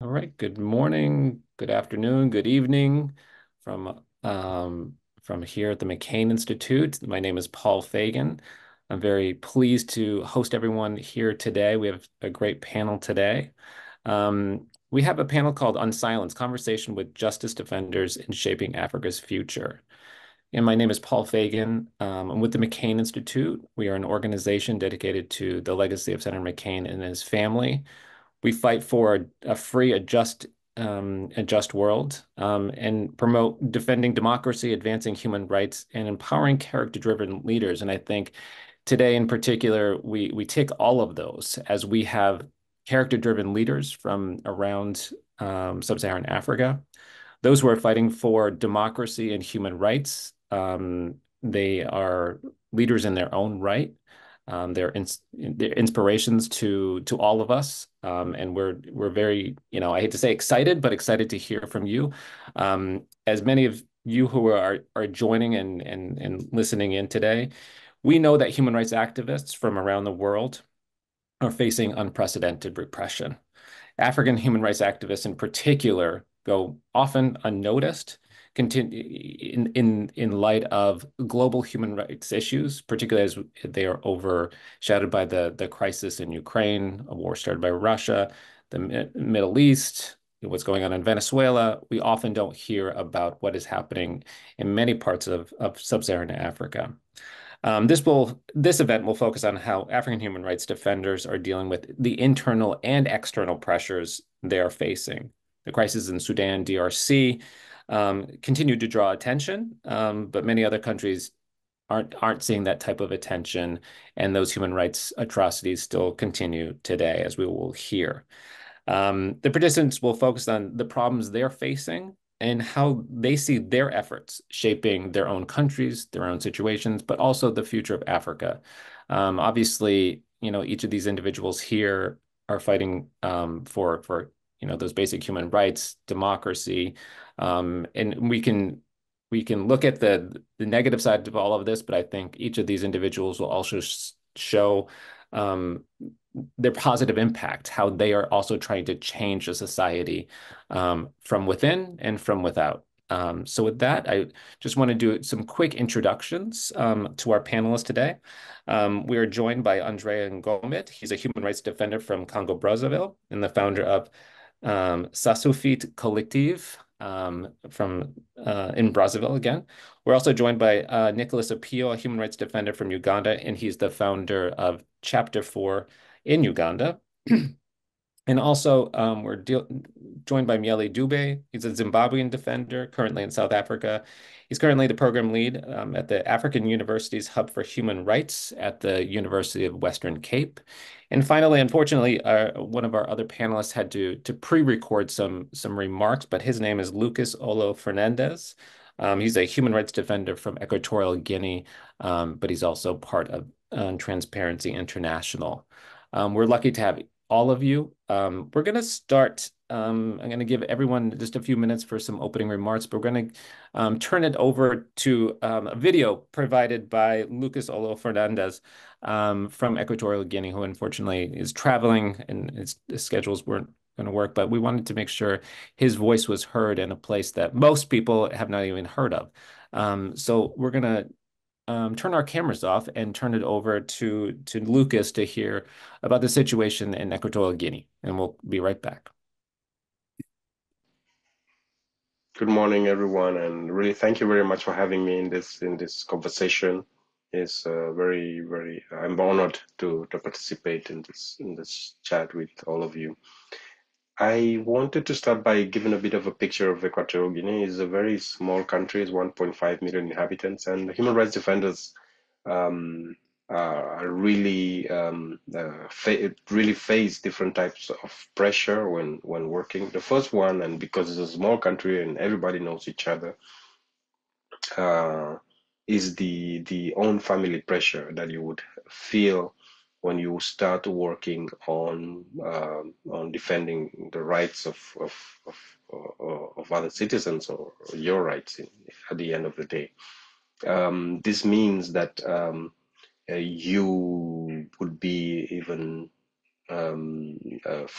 All right. Good morning, good afternoon, good evening from here at the McCain Institute. My name is Paul Fagan. I'm very pleased to host everyone here today. We have a great panel today. We have a panel called Unsilenced: Conversation with Justice Defenders in Shaping Africa's Future. And my name is Paul Fagan. I'm with the McCain Institute. We are an organization dedicated to the legacy of Senator McCain and his family. We fight for a free, a just world, and promote defending democracy, advancing human rights, and empowering character-driven leaders. And I think today, in particular, we tick all of those as we have character-driven leaders from around sub-Saharan Africa, those who are fighting for democracy and human rights. They are leaders in their own right. They're inspirations to all of us, and we're very, I hate to say excited, but excited to hear from you. As many of you who are joining and listening in today, we know that human rights activists from around the world are facing unprecedented repression. African human rights activists in particular go often unnoticed in light of global human rights issues, particularly as they are overshadowed by the crisis in Ukraine, a war started by Russia, the Middle East, what's going on in Venezuela. We often don't hear about what is happening in many parts of sub-Saharan Africa. This event will focus on how African human rights defenders are dealing with the internal and external pressures they are facing. The crisis in Sudan, DRC, continue to draw attention, but many other countries aren't seeing that type of attention, and those human rights atrocities still continue today, as we will hear. The participants will focus on the problems they're facing and how they see their efforts shaping their own countries, their own situations, but also the future of Africa. Obviously, each of these individuals here are fighting for those basic human rights, democracy, and we can look at the negative side of all of this, but I think each of these individuals will also show their positive impact, how they are also trying to change the society from within and from without. So with that, I just want to do some quick introductions to our panelists today. We are joined by Andrea Ngomit. He's a human rights defender from Congo, Brazzaville, and the founder of Sasufit Collective from in Brazzaville again. We're also joined by Nicholas Apio, a human rights defender from Uganda, and he's the founder of Chapter 4 in Uganda. And also, we're joined by Miele Dube. He's a Zimbabwean defender currently in South Africa. He's currently the program lead at the African University's Hub for Human Rights at the University of Western Cape. And finally, unfortunately, one of our other panelists had to pre-record some remarks, but his name is Lucas Olo Fernandez. He's a human rights defender from Equatorial Guinea, but he's also part of Transparency International. We're lucky to have all of you. We're going to start. I'm going to give everyone just a few minutes for some opening remarks, but we're going to turn it over to a video provided by Lucas Olo Fernandez from Equatorial Guinea, who unfortunately is traveling and his schedules weren't going to work, but we wanted to make sure his voice was heard in a place that most people have not even heard of. So we're going to turn our cameras off and turn it over to Lucas to hear about the situation in Equatorial Guinea, and we'll be right back. Good morning, everyone, and really thank you very much for having me in this conversation. It's very I'm honored to participate in this chat with all of you. I wanted to start by giving a bit of a picture of Equatorial Guinea. It's a very small country, it's 1.5 million inhabitants, and human rights defenders really really face different types of pressure when working. The first one, and because it's a small country and everybody knows each other, is the own family pressure that you would feel when you start working on defending the rights of other citizens, or your rights at the end of the day. This means that you would be even not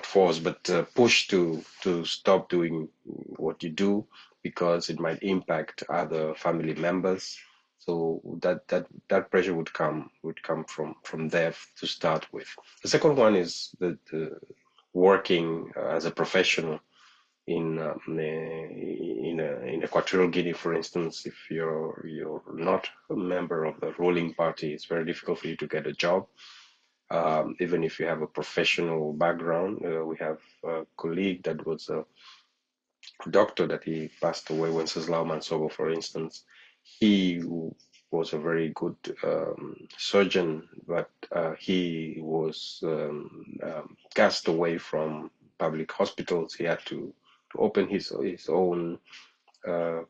force, but push to stop doing what you do because it might impact other family members. So that pressure would come from there to start with. The second one is the working as a professional in Equatorial Guinea, for instance. If you're not a member of the ruling party, it's very difficult for you to get a job, even if you have a professional background. We have a colleague that was a doctor that he passed away, Wenceslao Mansobo, for instance. He was a very good surgeon, but he was cast away from public hospitals. He had to open his own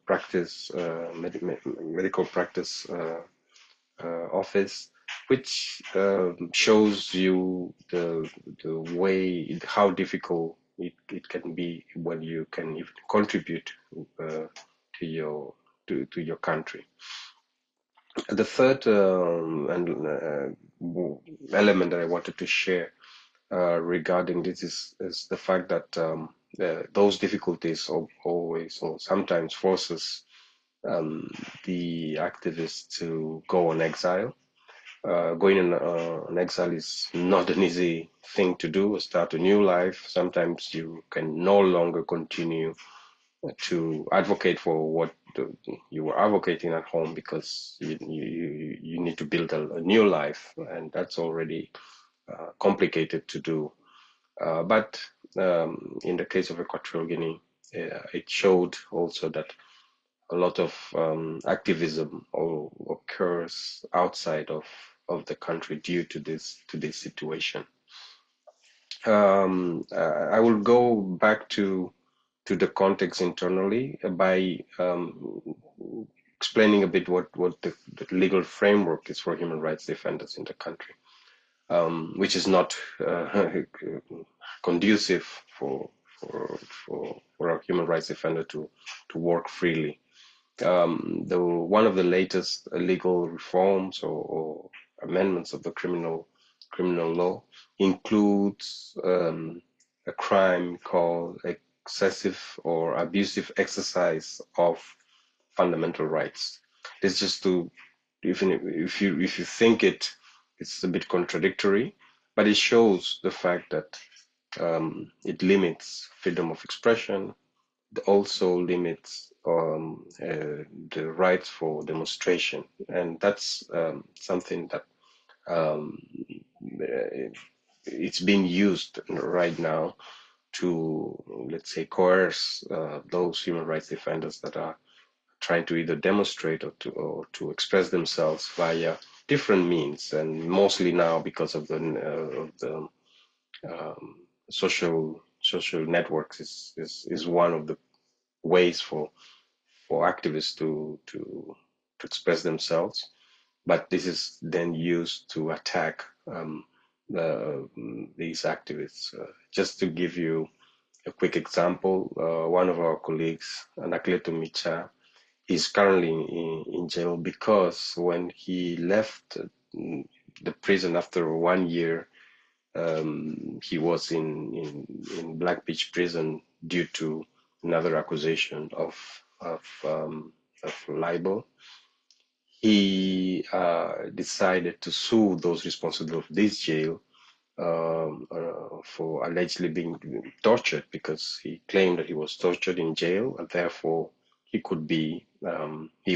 practice, medical practice office, which shows you the way how difficult it can be when you can even contribute to your your country. The third element that I wanted to share regarding this is the fact that those difficulties always or sometimes forces the activists to go on exile. Going on exile is not an easy thing to do. Start a new life. Sometimes you can no longer continue to advocate for what you were advocating at home because you need to build a new life, and that's already complicated to do. But in the case of Equatorial Guinea, it showed also that a lot of activism occurs outside of the country due to this situation. I will go back to the context internally by explaining a bit what the legal framework is for human rights defenders in the country, which is not conducive for a human rights defender to work freely. One of the latest legal reforms or amendments of the criminal law includes a crime called excessive or abusive exercise of fundamental rights. It's just to even if you think it's a bit contradictory, but it shows the fact that it limits freedom of expression, also limits the rights for demonstration, and that's something that um, it's being used right now to, let's say, coerce those human rights defenders that are trying to either demonstrate or to express themselves via different means, and mostly now because of the social networks is one of the ways for activists to express themselves, but this is then used to attack these activists. Just to give you a quick example, one of our colleagues, Anakleto Micha, is currently in jail because when he left the prison after 1 year, he was in Black Beach prison due to another accusation of libel. He decided to sue those responsible for this jail for allegedly being tortured because he claimed that he was tortured in jail, and therefore he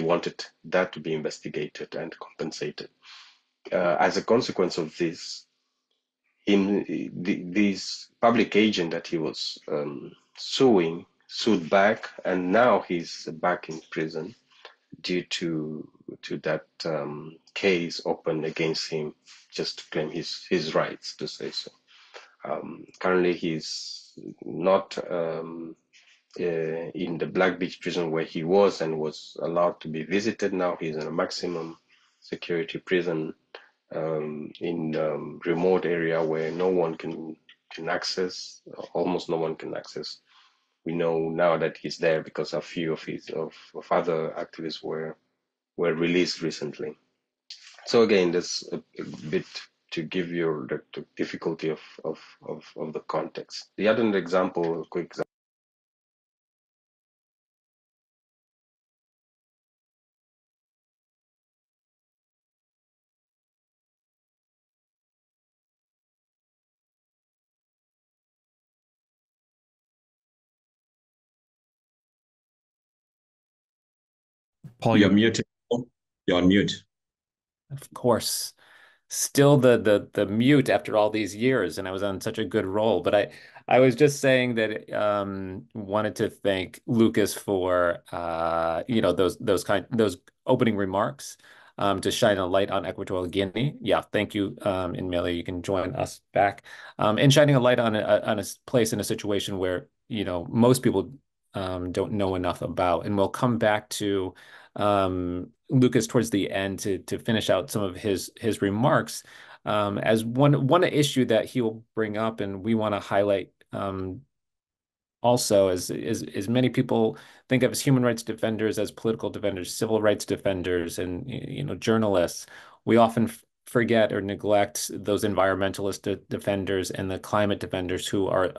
wanted that to be investigated and compensated. As a consequence of this, this public agent that he was sued back, and now he's back in prison due to that case opened against him just to claim his rights, to say so. Currently, he's not in the Black Beach prison where he was and was allowed to be visited. Now he's in a maximum security prison in remote area where no one can access, almost no one can access. We know now that he's there because a few of other activists were released recently. So again, there's a bit to give you the difficulty of the context. The other example, a quick example. Paul, you're muted. You're on mute. Of course. Still the mute after all these years, and I was on such a good roll. But I was just saying that wanted to thank Lucas for those opening remarks to shine a light on Equatorial Guinea. Yeah, thank you. And Millie, you can join us back. And shining a light on a place in a situation where most people don't know enough about. And we'll come back to Lucas towards the end to finish out some of his remarks as one issue that he will bring up, and we want to highlight also as many people think of as human rights defenders, as political defenders, civil rights defenders, and journalists. We often forget or neglect those environmentalist defenders and the climate defenders who are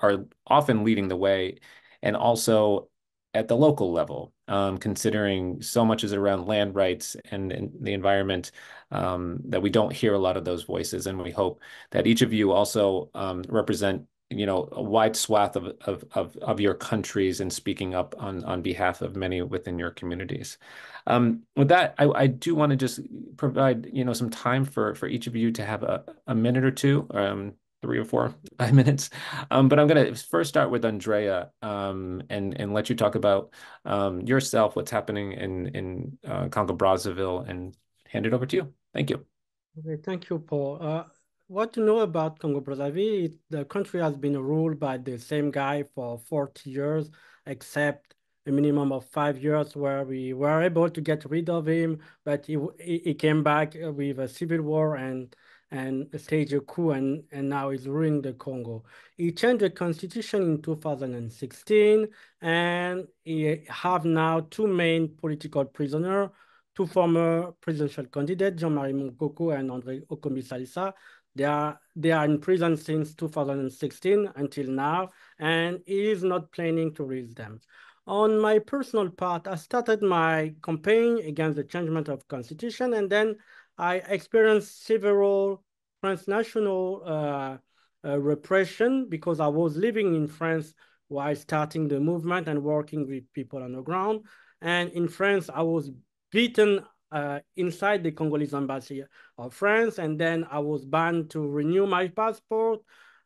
often leading the way, and also at the local level, considering so much is around land rights and the environment, that we don't hear a lot of those voices. And we hope that each of you also represent a wide swath of your countries and speaking up on behalf of many within your communities. With that, I do want to just provide some time for each of you to have a minute or two, 3 or 4, 5 minutes. But I'm going to first start with Andrea, and let you talk about yourself, what's happening in Congo Brazzaville, and hand it over to you. Thank you. Okay, thank you, Paul. What to know about Congo Brazzaville? The country has been ruled by the same guy for 40 years, except a minimum of 5 years where we were able to get rid of him, but he came back with a civil war and staged a coup, and now he's ruling the Congo. He changed the constitution in 2016, and he have now 2 main political prisoners, 2 former presidential candidates, Jean-Marie Mokoko and André Okombi-Salisa. They are in prison since 2016 until now, and he is not planning to release them. On my personal part, I started my campaign against the changement of constitution, and then I experienced several transnational repression because I was living in France while starting the movement and working with people on the ground. And in France, I was beaten inside the Congolese embassy of France, and then I was banned to renew my passport.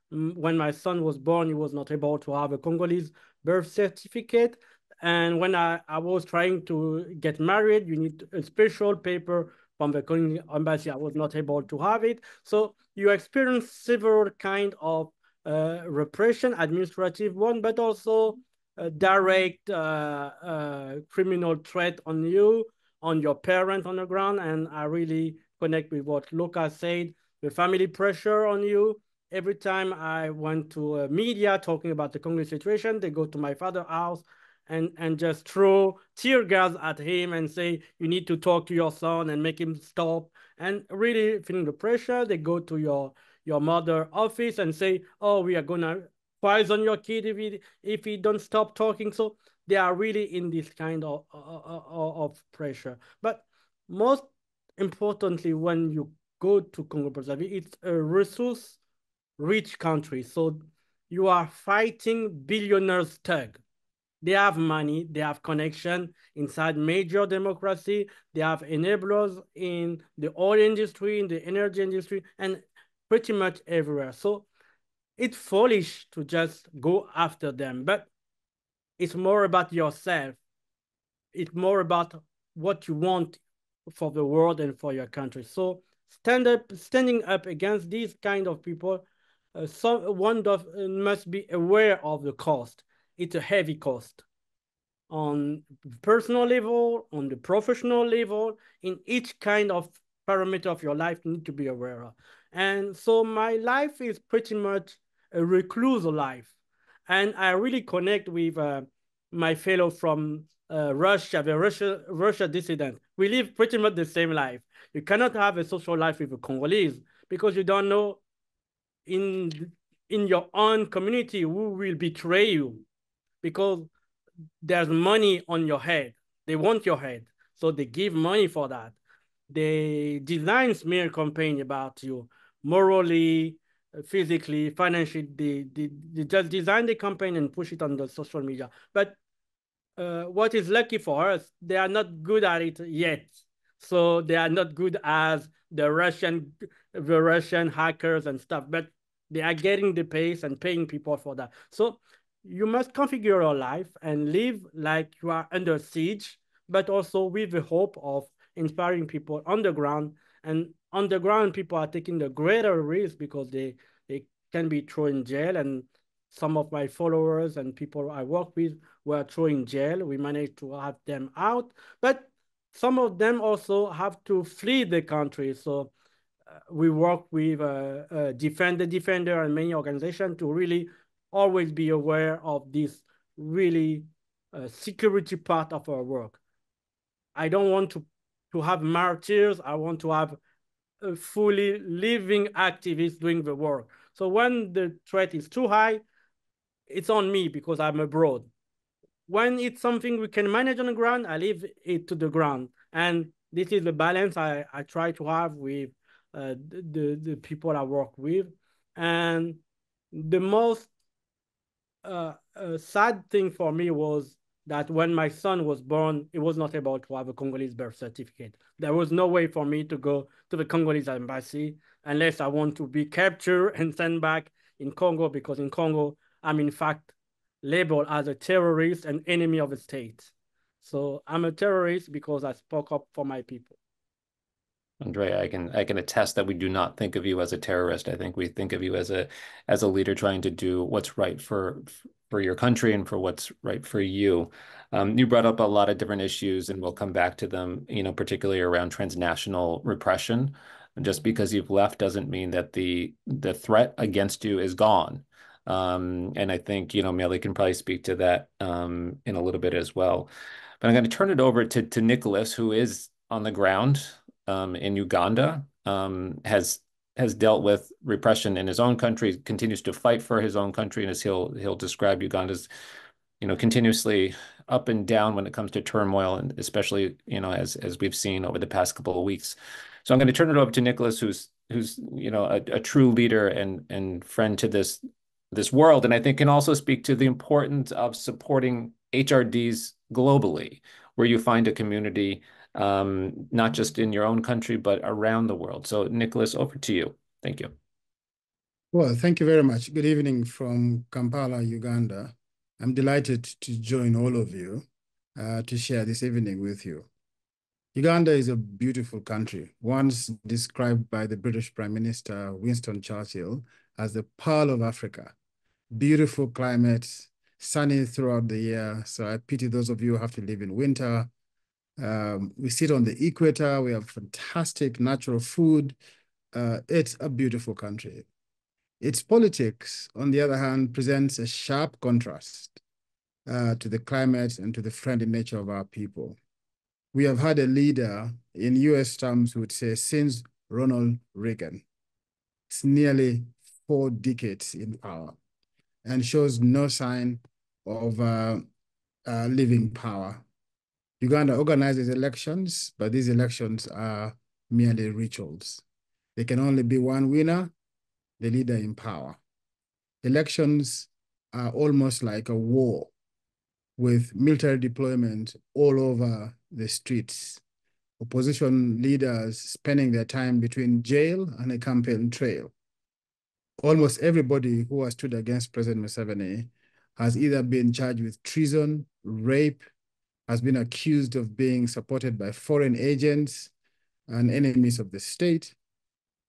When my son was born, he was not able to have a Congolese birth certificate. And when I was trying to get married, you need a special paper from the Congolese embassy. I was not able to have it. So you experience several kind of repression, administrative one, but also direct criminal threat on you, on your parent on the ground. And I really connect with what Luca said, the family pressure on you. Every time I went to media talking about the Congolese situation, they go to my father's house and just throw tear gas at him and say, you need to talk to your son and make him stop. And really feeling the pressure, they go to your mother's office and say, oh, we are gonna poison your kid if he don't stop talking. So they are really in this kind of pressure. But most importantly, when you go to Congo Brazzaville, it's a resource-rich country. So you are fighting billionaires' thug. They have money, they have connection inside major democracy, they have enablers in the oil industry, in the energy industry, and pretty much everywhere. So it's foolish to just go after them, but it's more about yourself. It's more about what you want for the world and for your country. So standing up against these kind of people, one must be aware of the cost. It's a heavy cost on personal level, on the professional level, in each kind of parameter of your life you need to be aware of. And so my life is pretty much a recluse life. And I really connect with my fellow from Russia, the Russia dissident. We live pretty much the same life. You cannot have a social life with a Congolese because you don't know in your own community who will betray you, because there's money on your head. They want your head, so they give money for that. They design smear campaign about you morally, physically, financially. They just design the campaign and push it on the social media. But what is lucky for us, they are not good at it yet. So they are not good as the Russian hackers and stuff, but they are getting the pace and paying people for that. So you must configure your life and live like you are under siege, but also with the hope of inspiring people on the ground. And on the ground, people are taking the greater risk because they can be thrown in jail. And some of my followers and people I work with were thrown in jail. We managed to have them out, but some of them also have to flee the country. So we work with Defender and many organizations to really always be aware of this really security part of our work. I don't want to have martyrs. I want to have a fully living activists doing the work. So when the threat is too high, it's on me because I'm abroad. When it's something we can manage on the ground, I leave it to the ground. And this is the balance I try to have with the people I work with. And the most sad thing for me was that when my son was born, he was not able to have a Congolese birth certificate. There was no way for me to go to the Congolese embassy unless I want to be captured and sent back in Congo, because in Congo, I'm in fact labeled as a terrorist and enemy of the state. So I'm a terrorist because I spoke up for my people. Andrea, I can attest that we do not think of you as a terrorist. I think we think of you as a leader trying to do what's right for your country and for what's right for you. You brought up a lot of different issues, and we'll come back to them, particularly around transnational repression. And just because you've left doesn't mean that the threat against you is gone. And I think, Melly can probably speak to that in a little bit as well. But I'm going to turn it over to Nicholas, who is on the ground in Uganda, has dealt with repression in his own country, continues to fight for his own country, and as he'll describe, Uganda's continuously up and down when it comes to turmoil, and especially as we've seen over the past couple of weeks. So I'm going to turn it over to Nicholas, who's a true leader and friend to this world, and I think can also speak to the importance of supporting HRDs globally, where you find a community not just in your own country, but around the world. So Nicholas, over to you. Thank you. Well, thank you very much. Good evening from Kampala, Uganda. I'm delighted to join all of you to share this evening with you. Uganda is a beautiful country, once described by the British Prime Minister Winston Churchill as the Pearl of Africa. Beautiful climate, sunny throughout the year. So I pity those of you who have to live in winter. We sit on the equator. We have fantastic natural food. It's a beautiful country. Its politics, on the other hand, presents a sharp contrast to the climate and to the friendly nature of our people. We have had a leader, in US terms, who would say, since Ronald Reagan. It's nearly 4 decades in power and shows no sign of leaving power. Uganda organizes elections, but these elections are merely rituals. There can only be one winner, the leader in power. Elections are almost like a war, with military deployment all over the streets. Opposition leaders spending their time between jail and a campaign trail. Almost everybody who has stood against President Museveni has either been charged with treason, rape, has been accused of being supported by foreign agents and enemies of the state.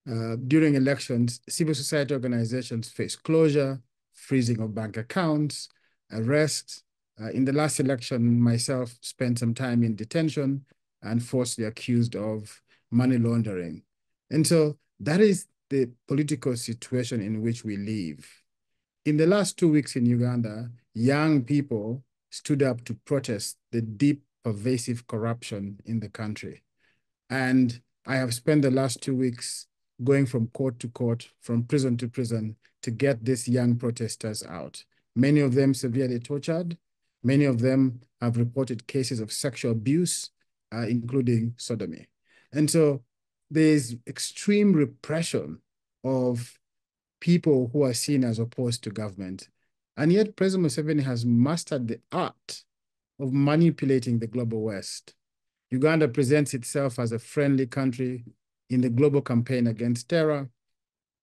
During elections, civil society organizations face closure, freezing of bank accounts, arrests. In the last election, myself spent some time in detention and falsely accused of money laundering. And so that is the political situation in which we live. In the last 2 weeks in Uganda, young people stood up to protest the deep, pervasive corruption in the country. And I have spent the last 2 weeks going from court to court, from prison to prison, to get these young protesters out. Many of them severely tortured. Many of them have reported cases of sexual abuse, including sodomy. And so there's extreme repression of people who are seen as opposed to government. And yet President Museveni has mastered the art of manipulating the global West. Uganda presents itself as a friendly country in the global campaign against terror,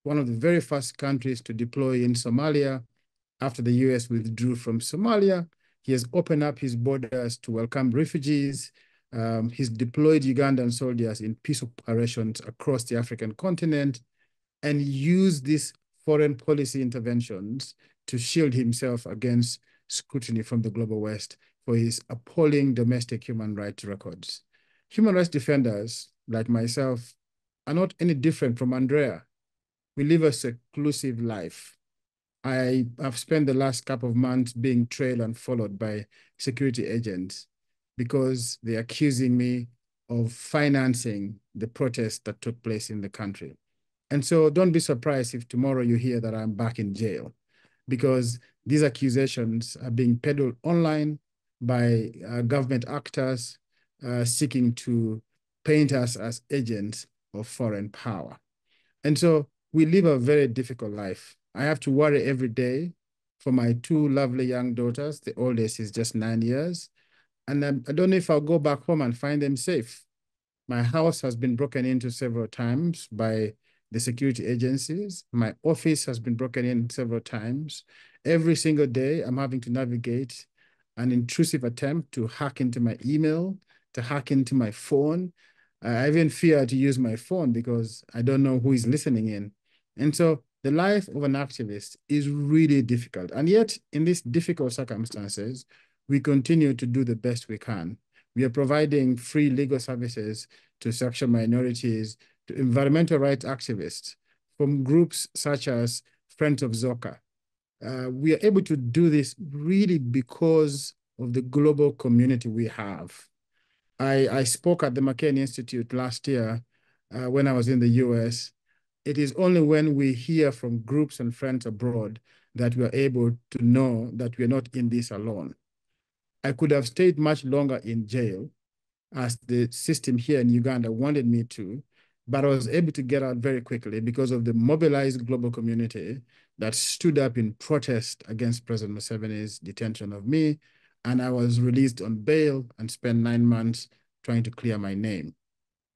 one of the very first countries to deploy in Somalia after the US withdrew from Somalia. He has opened up his borders to welcome refugees. He's deployed Ugandan soldiers in peace operations across the African continent and used these foreign policy interventions to shield himself against scrutiny from the global West for his appalling domestic human rights records. Human rights defenders, like myself, are not any different from Andrea. We live a seclusive life. I have spent the last couple of months being trailed and followed by security agents because they're accusing me of financing the protests that took place in the country. And so don't be surprised if tomorrow you hear that I'm back in jail, because these accusations are being peddled online by government actors seeking to paint us as agents of foreign power. And so we live a very difficult life. I have to worry every day for my two lovely young daughters. The oldest is just 9 years. And I don't know if I'll go back home and find them safe. My house has been broken into several times by the security agencies. My office has been broken in several times. Every single day, I'm having to navigate an intrusive attempt to hack into my email, to hack into my phone. I even fear to use my phone because I don't know who is listening in. And so the life of an activist is really difficult. And yet, in these difficult circumstances, we continue to do the best we can. We are providing free legal services to sexual minorities, to environmental rights activists, from groups such as Friends of Zoka. We are able to do this really because of the global community we have. I spoke at the McCain Institute last year when I was in the US. It is only when we hear from groups and friends abroad that we are able to know that we are not in this alone. I could have stayed much longer in jail as the system here in Uganda wanted me to, but I was able to get out very quickly because of the mobilized global community that stood up in protest against President Museveni's detention of me. And I was released on bail and spent 9 months trying to clear my name.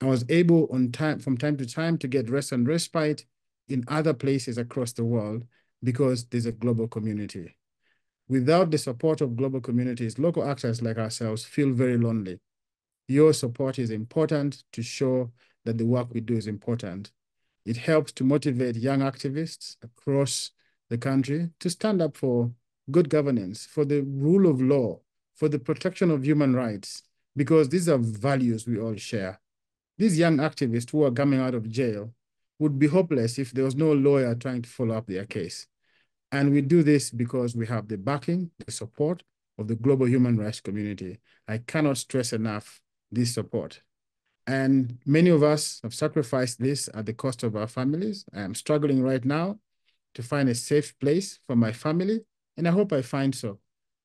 I was able from time to time to get rest and respite in other places across the world because there's a global community. Without the support of global communities, local actors like ourselves feel very lonely. Your support is important to show that the work we do is important. It helps to motivate young activists across the country to stand up for good governance, for the rule of law, for the protection of human rights, because these are values we all share. These young activists who are coming out of jail would be hopeless if there was no lawyer trying to follow up their case. And we do this because we have the backing, the support of the global human rights community. I cannot stress enough this support. And many of us have sacrificed this at the cost of our families. I am struggling right now to find a safe place for my family, and I hope I find so.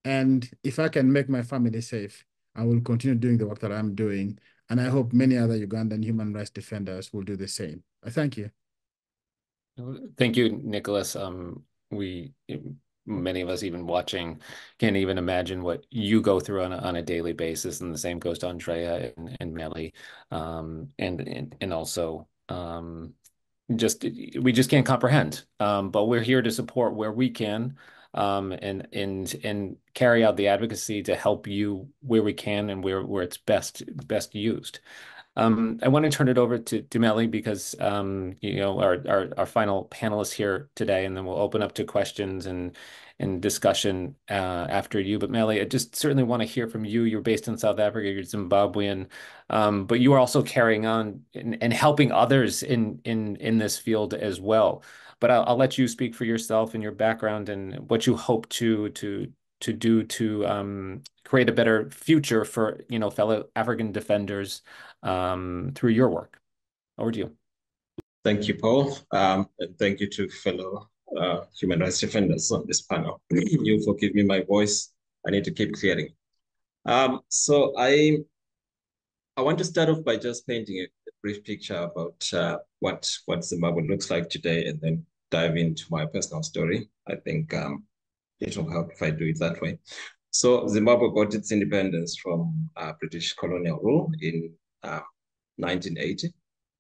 And if I can make my family safe, I will continue doing the work that I'm doing. And I hope many other Ugandan human rights defenders will do the same. I thank you. Thank you, Nicholas. Many of us even watching can't even imagine what you go through on a daily basis, and the same goes to Andrea and Melly, and also we just can't comprehend. But we're here to support where we can, and carry out the advocacy to help you where we can and where it's best used. I want to turn it over to Melly because our final panelist here today, and then we'll open up to questions and discussion after you. But Melly, I just certainly want to hear from you. You're based in South Africa, you're Zimbabwean, but you are also carrying on and helping others in this field as well. But I'll let you speak for yourself and your background and what you hope to do to create a better future for fellow African defenders through your work. Over to you. Thank you, Paul. And thank you to fellow human rights defenders on this panel. You forgive me my voice. I need to keep clearing. So I want to start off by just painting a brief picture about what Zimbabwe looks like today, and then dive into my personal story. I think it will help if I do it that way. So Zimbabwe got its independence from British colonial rule in 1980.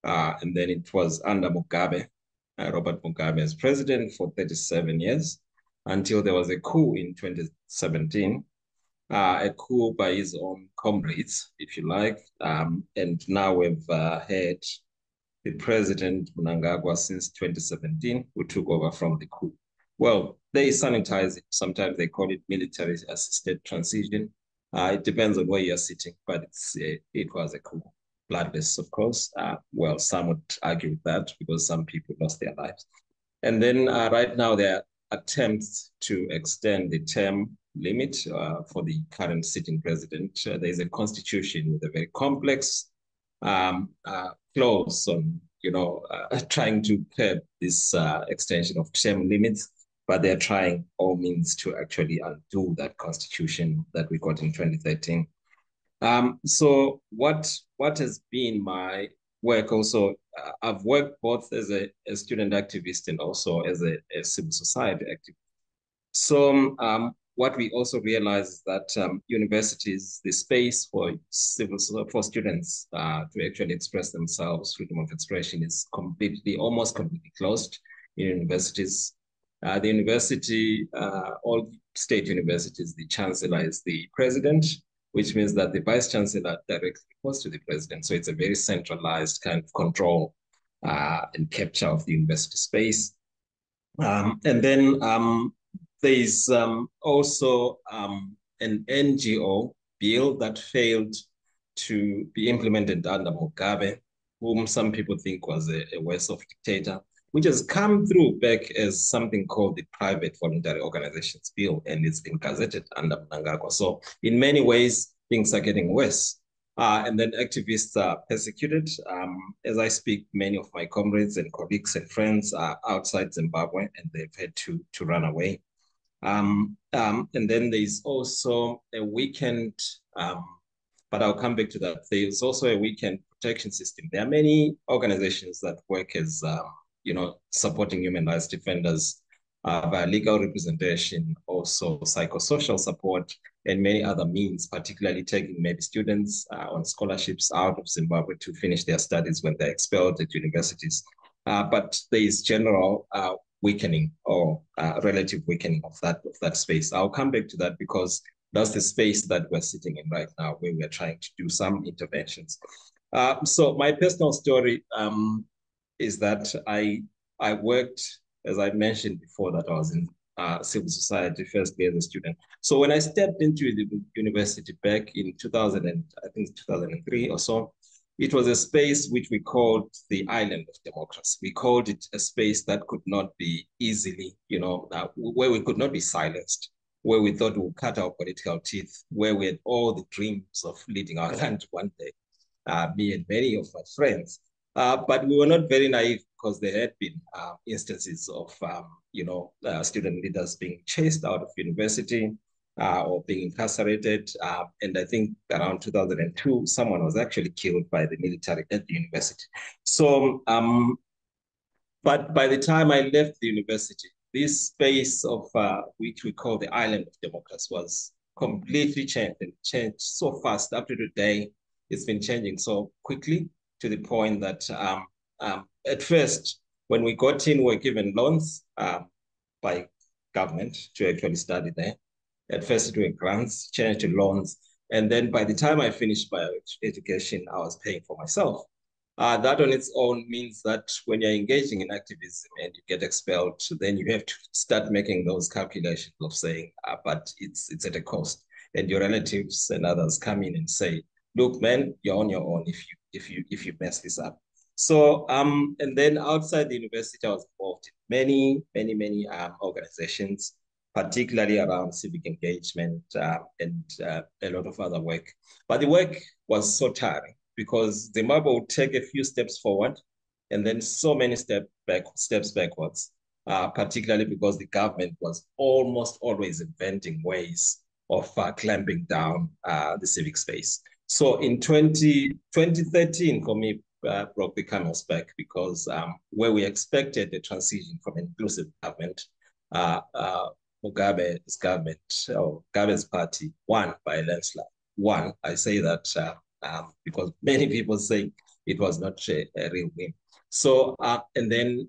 And then it was under Mugabe, Robert Mugabe as president for 37 years, until there was a coup in 2017, a coup by his own comrades, if you like. And now we've had the president, Mnangagwa, since 2017, who took over from the coup. Well, they sanitize it. Sometimes they call it military-assisted transition. It depends on where you're sitting, but it was a coup. Bloodless, of course. Well, some would argue with that because some people lost their lives. And then right now, there are attempts to extend the term limit for the current sitting president. There's a constitution with a very complex clause on, trying to curb this extension of term limits, but they're trying all means to actually undo that constitution that we got in 2013. So what has been my work also, I've worked both as a student activist and also as a civil society activist. So what we also realize is that universities, the space for students to actually express themselves, freedom of expression is almost completely closed in universities. The university, all state universities, the chancellor is the president, which means that the vice chancellor directly reports to the president. So it's a very centralized kind of control and capture of the university space. And then there's also an NGO bill that failed to be implemented under Mugabe, whom some people think was a worse-off dictator, which has come through back as something called the Private Voluntary Organizations Bill, and it's been gazetted under Mnangagwa. So in many ways, things are getting worse. And then activists are persecuted. As I speak, many of my comrades and colleagues and friends are outside Zimbabwe, and they've had to run away. And then there's also a weekend, but I'll come back to that. There's also a weekend protection system. There are many organizations that work as, supporting human rights defenders via legal representation, also psychosocial support, and many other means, particularly taking maybe students on scholarships out of Zimbabwe to finish their studies when they're expelled at universities. But there is general weakening or relative weakening of that space. I'll come back to that because that's the space that we're sitting in right now, where we're trying to do some interventions. So my personal story is that I worked, as I mentioned before, that I was in civil society firstly as a student. So when I stepped into the university back in 2003 or so, it was a space which we called the island of democracy. We called it a space that could not be easily, where we could not be silenced, where we thought we would cut our political teeth, where we had all the dreams of leading our land one day, me and many of my friends. But we were not very naive because there had been instances of, student leaders being chased out of university or being incarcerated. And I think around 2002, someone was actually killed by the military at the university. So, but by the time I left the university, this space of which we call the island of democracy was completely changed, and changed so fast. Up to today, it's been changing so quickly, to the point that at first, when we got in, we were given loans by government to actually study there. At first, it were grants, changed to loans. And then by the time I finished my education, I was paying for myself. That on its own means that when you're engaging in activism and you get expelled, then you have to start making those calculations of saying, but it's at a cost. And your relatives and others come in and say, look, man, you're on your own if you mess this up. So, and then outside the university, I was involved in many organizations, particularly around civic engagement and a lot of other work. But the work was so tiring because Zimbabwe would take a few steps forward and then so many steps backwards, particularly because the government was almost always inventing ways of clamping down the civic space. So in 2013, for me, broke the camel's back, because where we expected the transition from an inclusive government, Mugabe's government, or Mugabe's party, won by a landslide. Won, I say that because many people say it was not a real win. So, and then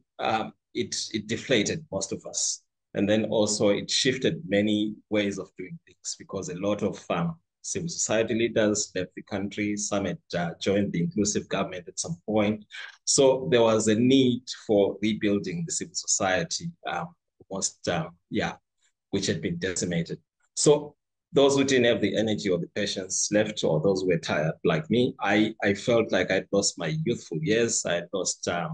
it deflated most of us. And then also it shifted many ways of doing things, because a lot of civil society leaders left the country. Some had joined the inclusive government at some point. So there was a need for rebuilding the civil society, which had been decimated. So those who didn't have the energy or the patience left, or those who were tired, like me, I felt like I'd lost my youthful years. I had lost a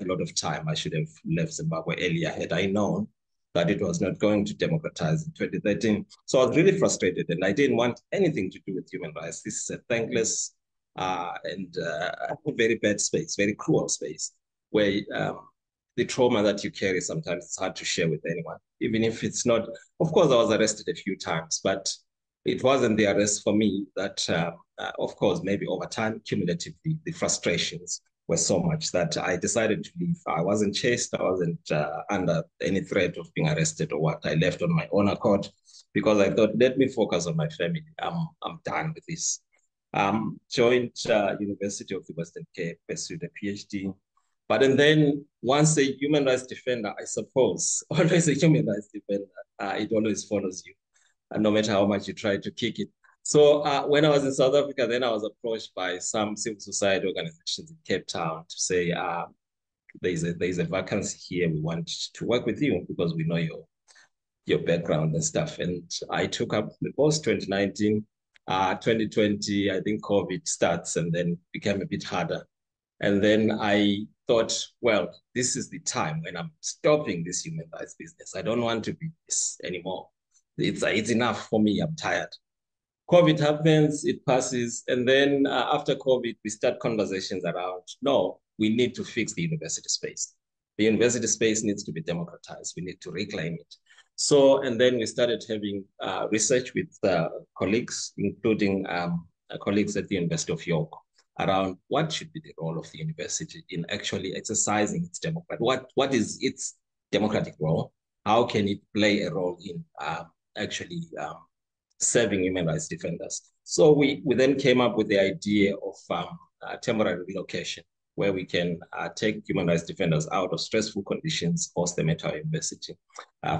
lot of time. I should have left Zimbabwe earlier had I known that it was not going to democratize in 2013. So I was really frustrated, and I didn't want anything to do with human rights. This is a thankless and very bad space, very cruel space, where the trauma that you carry, sometimes it's hard to share with anyone, even if it's not. Of course, I was arrested a few times, but it wasn't the arrest for me that, of course, maybe over time, cumulatively, the frustrations were so much that I decided to leave. I wasn't chased. I wasn't under any threat of being arrested or what. I left on my own accord, because I thought, let me focus on my family. I'm done with this. Joined University of the Western Cape, pursued a PhD. But and then once a human rights defender, I suppose, always a human rights defender, it always follows you, no matter how much you try to kick it. So when I was in South Africa, then I was approached by some civil society organizations in Cape Town to say, there's a vacancy here. We want to work with you because we know your background and stuff. And I took up the post 2019, 2020, I think COVID starts, and then became a bit harder. And then I thought, well, this is the time when I'm stopping this human rights business. I don't want to be this anymore. It's enough for me. I'm tired. COVID happens, it passes. And then after COVID, we start conversations around, no, we need to fix the university space. The university space needs to be democratized. We need to reclaim it. So, and then we started having research with colleagues, including colleagues at the University of York, around what should be the role of the university in actually exercising its democracy. What is its democratic role? How can it play a role in actually serving human rights defenders? So we then came up with the idea of temporary relocation, where we can take human rights defenders out of stressful conditions, host them at our university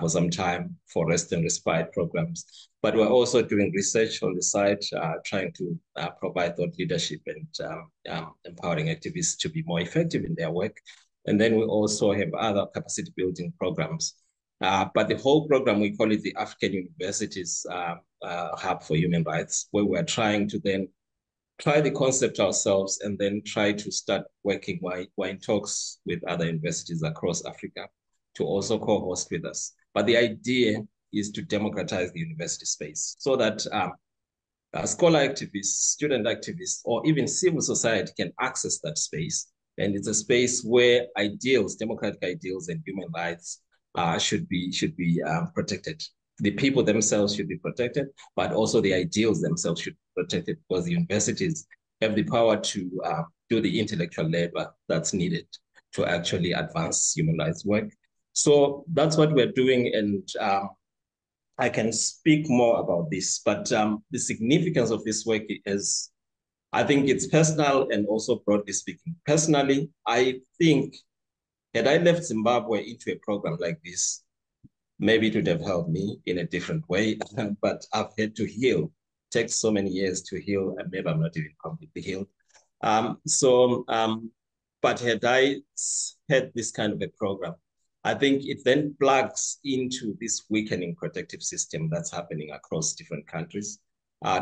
for some time for rest and respite programs. But we're also doing research on the side, trying to provide thought leadership and empowering activists to be more effective in their work. And then we also have other capacity building programs. But the whole program, we call it the African Universities Hub for Human Rights, where we're trying to then try the concept ourselves and then try to start working while in talks with other universities across Africa to also co-host with us. But the idea is to democratize the university space so that scholar activists, student activists, or even civil society can access that space. And it's a space where ideals, democratic ideals and human rights should be protected. The people themselves should be protected, but also the ideals themselves should be protected, because the universities have the power to do the intellectual labor that's needed to actually advance human rights work. So that's what we're doing, and I can speak more about this, but the significance of this work is, I think it's personal and also broadly speaking. Personally, I think had I left Zimbabwe into a program like this, maybe it would have helped me in a different way, but I've had to heal. It takes so many years to heal, and maybe I'm not even completely healed. But had I had this kind of a program, I think it then plugs into this weakening protective system that's happening across different countries,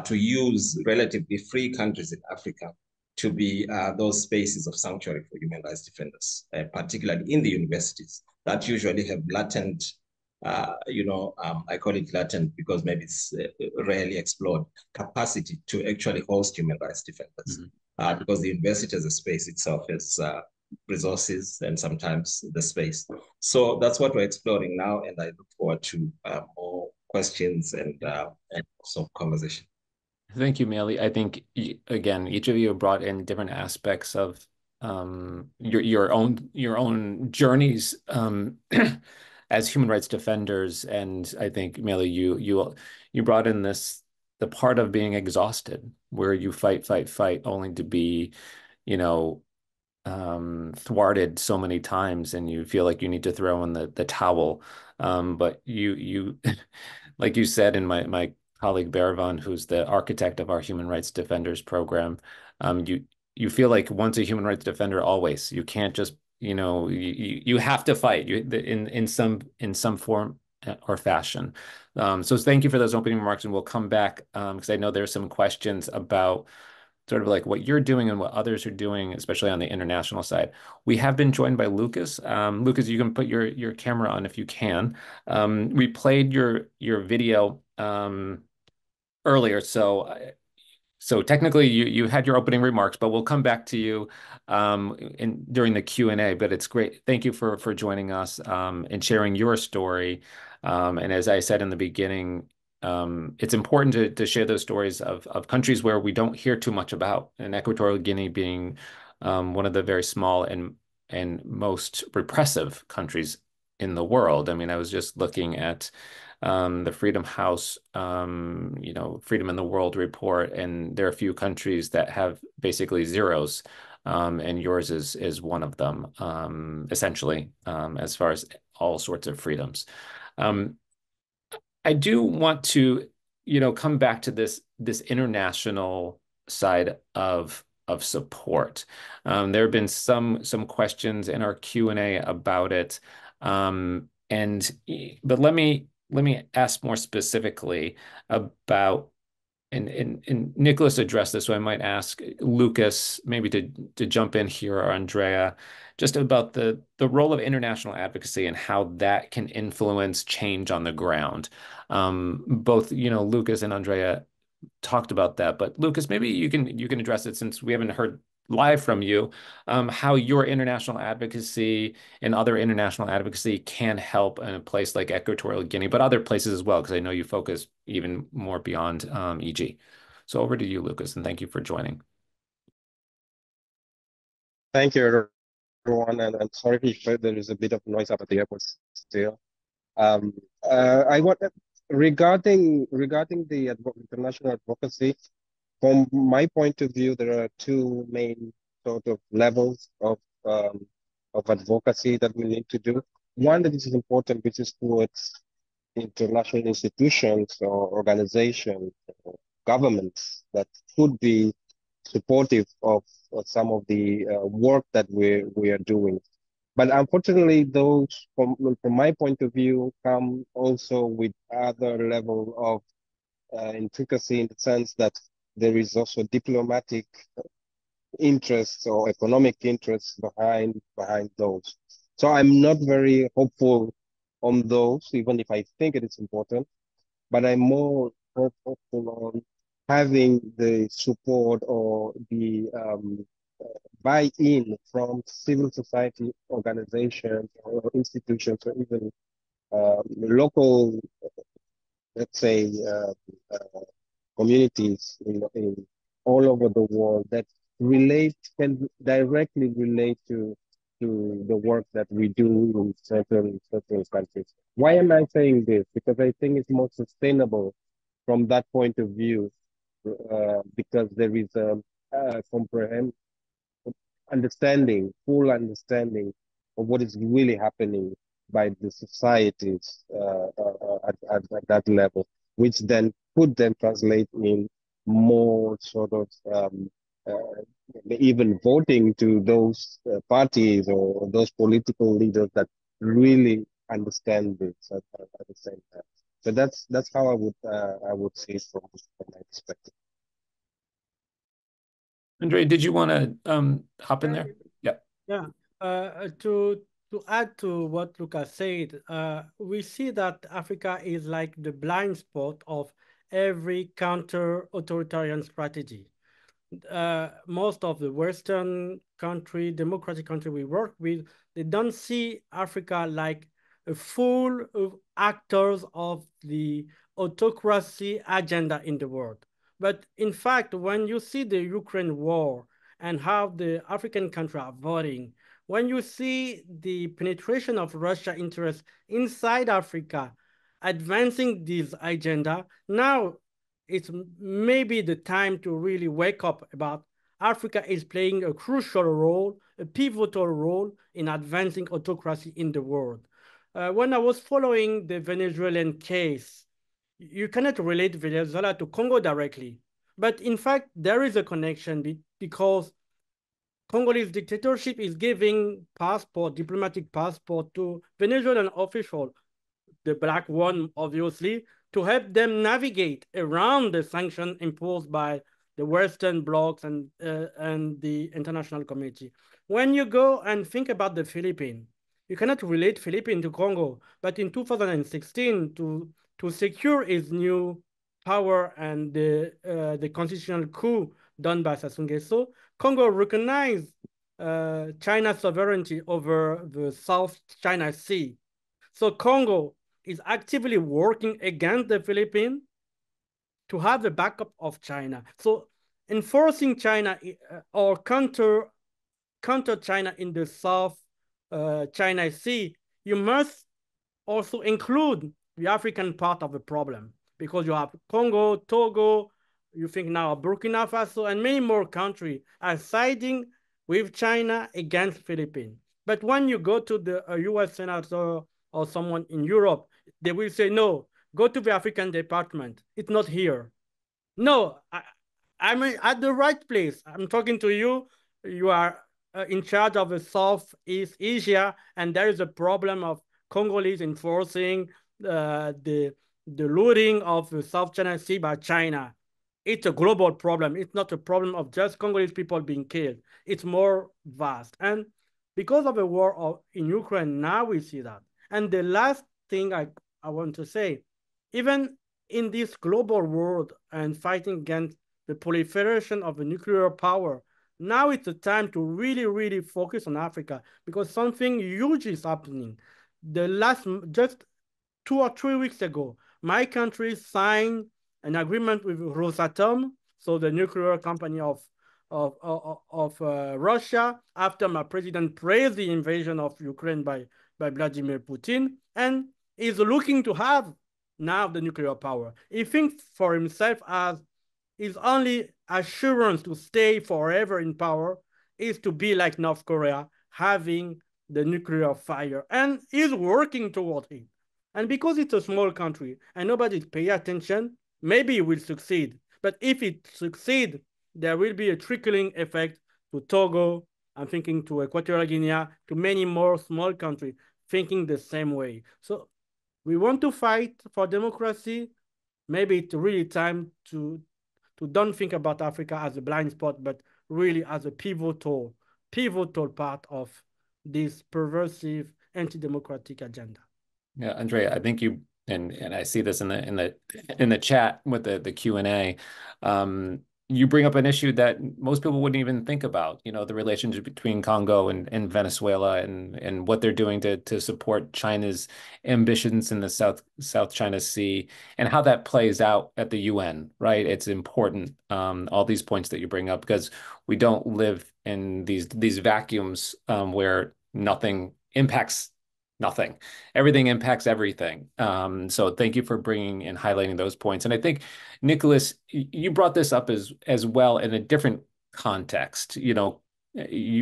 to use relatively free countries in Africa to be those spaces of sanctuary for human rights defenders, particularly in the universities that usually have latent, I call it latent because maybe it's rarely explored, capacity to actually host human rights defenders. Mm-hmm. Because the university as a space itself has resources and sometimes the space. So that's what we're exploring now, and I look forward to more questions and some conversation. Thank you, Meli. I think again, each of you have brought in different aspects of your own journeys as human rights defenders, and I think Meli, you brought in the part of being exhausted, where you fight, only to be, you know, thwarted so many times, and you feel like you need to throw in the towel. But you like you said, and my colleague Baravan, who's the architect of our Human Rights Defenders program, you feel like once a human rights defender, always. You can't just, you have to fight in some form or fashion. So thank you for those opening remarks, and we'll come back because I know there's some questions about sort of like what you're doing and what others are doing, especially on the international side. We have been joined by Lucas. Lucas, you can put your camera on if you can. We played your video earlier, so technically you had your opening remarks, but we'll come back to you during the Q&A. But it's great. Thank you for joining us and sharing your story. And as I said in the beginning, it's important to share those stories of countries where we don't hear too much about, and Equatorial Guinea being one of the very small and most repressive countries in the world. I mean, I was just looking at the Freedom House, Freedom in the World report, and there are a few countries that have basically zeros, and yours is one of them, essentially, as far as all sorts of freedoms. I do want to, come back to this international side of support. There have been some questions in our Q&A about it, but let me ask more specifically about, and Nicholas addressed this, so I might ask Lucas maybe to jump in here, or Andrea, just about the role of international advocacy and how that can influence change on the ground. Both, Lucas and Andrea talked about that, but Lucas, maybe you can address it, since we haven't heard live from you, how your international advocacy and other international advocacy can help in a place like Equatorial Guinea, but other places as well, because I know you focus even more beyond EG. So over to you, Lucas, and thank you for joining. Thank you, everyone, and sorry if there is a bit of noise up at the airport still. I want regarding the international advocacy. From my point of view, there are two main sort of levels of advocacy that we need to do. One that is important, which is towards international institutions or organizations or governments that could be supportive of some of the work that we are doing. But unfortunately, those, from my point of view, come also with other level of intricacy, in the sense that there is also diplomatic interests or economic interests behind those. So I'm not very hopeful on those, even if I think it is important, but I'm more hopeful on having the support or the buy-in from civil society organizations or institutions, or even local, let's say, communities in all over the world that can directly relate to the work that we do in certain countries. Why am I saying this? Because I think it's more sustainable from that point of view, because there is a full understanding of what is really happening by the societies at that level, which then could then translate in more sort of even voting to those parties or those political leaders that really understand this at the same time. So that's how I would see it from my perspective. Andre, did you want to hop in there? Yeah. Yeah. To add to what Lucas said, we see that Africa is like the blind spot of every counter-authoritarian strategy. most of the Western country, democratic country we work with, they don't see Africa like a full of actors of the autocracy agenda in the world. But in fact, when you see the Ukraine war and how the African countries are voting, when you see the penetration of Russia interests inside Africa, advancing this agenda, now it's maybe the time to really wake up about Africa is playing a crucial role, a pivotal role in advancing autocracy in the world. When I was following the Venezuelan case, you cannot relate Venezuela to Congo directly. But in fact, there is a connection because Congolese dictatorship is giving passport, diplomatic passport to Venezuelan officials, the black one, obviously, to help them navigate around the sanctions imposed by the Western blocs and the international community. When you go and think about the Philippines, you cannot relate Philippines to Congo, but in 2016, to secure its new power and the constitutional coup done by Sassou Nguesso, Congo recognized China's sovereignty over the South China Sea. So Congo is actively working against the Philippines to have the backup of China. So enforcing China or counter China in the South China Sea, you must also include the African part of the problem because you have Congo, Togo, you think now Burkina Faso, and many more countries are siding with China against Philippines. But when you go to the US senator or someone in Europe, they will say, no, go to the African department. It's not here. No, I'm at the right place. I'm talking to you. You are in charge of the Southeast Asia, and there is a problem of Congolese enforcing the looting of the South China Sea by China. It's a global problem. It's not a problem of just Congolese people being killed. It's more vast. And because of the war in Ukraine, now we see that. And the last thing I want to say, even in this global world and fighting against the proliferation of the nuclear power, now it's the time to really, really focus on Africa because something huge is happening. Just 2 or 3 weeks ago, my country signed an agreement with Rosatom, so the nuclear company of Russia, after my president praised the invasion of Ukraine by Vladimir Putin, and is looking to have now the nuclear power. He thinks for himself as his only assurance to stay forever in power is to be like North Korea, having the nuclear fire, and he's working toward it. And because it's a small country and nobody's paying attention, maybe it will succeed. But if it succeeds, there will be a trickling effect to Togo, I'm thinking to Equatorial Guinea, to many more small countries thinking the same way. So we want to fight for democracy. Maybe it's really time to don't think about Africa as a blind spot, but really as a pivotal part of this perversive anti-democratic agenda. Yeah, Andrea, I think you and I see this in the chat with the Q&A. You bring up an issue that most people wouldn't even think about, the relationship between Congo and Venezuela and what they're doing to support China's ambitions in the South China Sea and how that plays out at the UN, right? It's important, all these points that you bring up, because we don't live in these vacuums where nothing impacts nothing. Everything impacts everything. So thank you for bringing and highlighting those points. And I think, Nicholas, you brought this up as well in a different context. You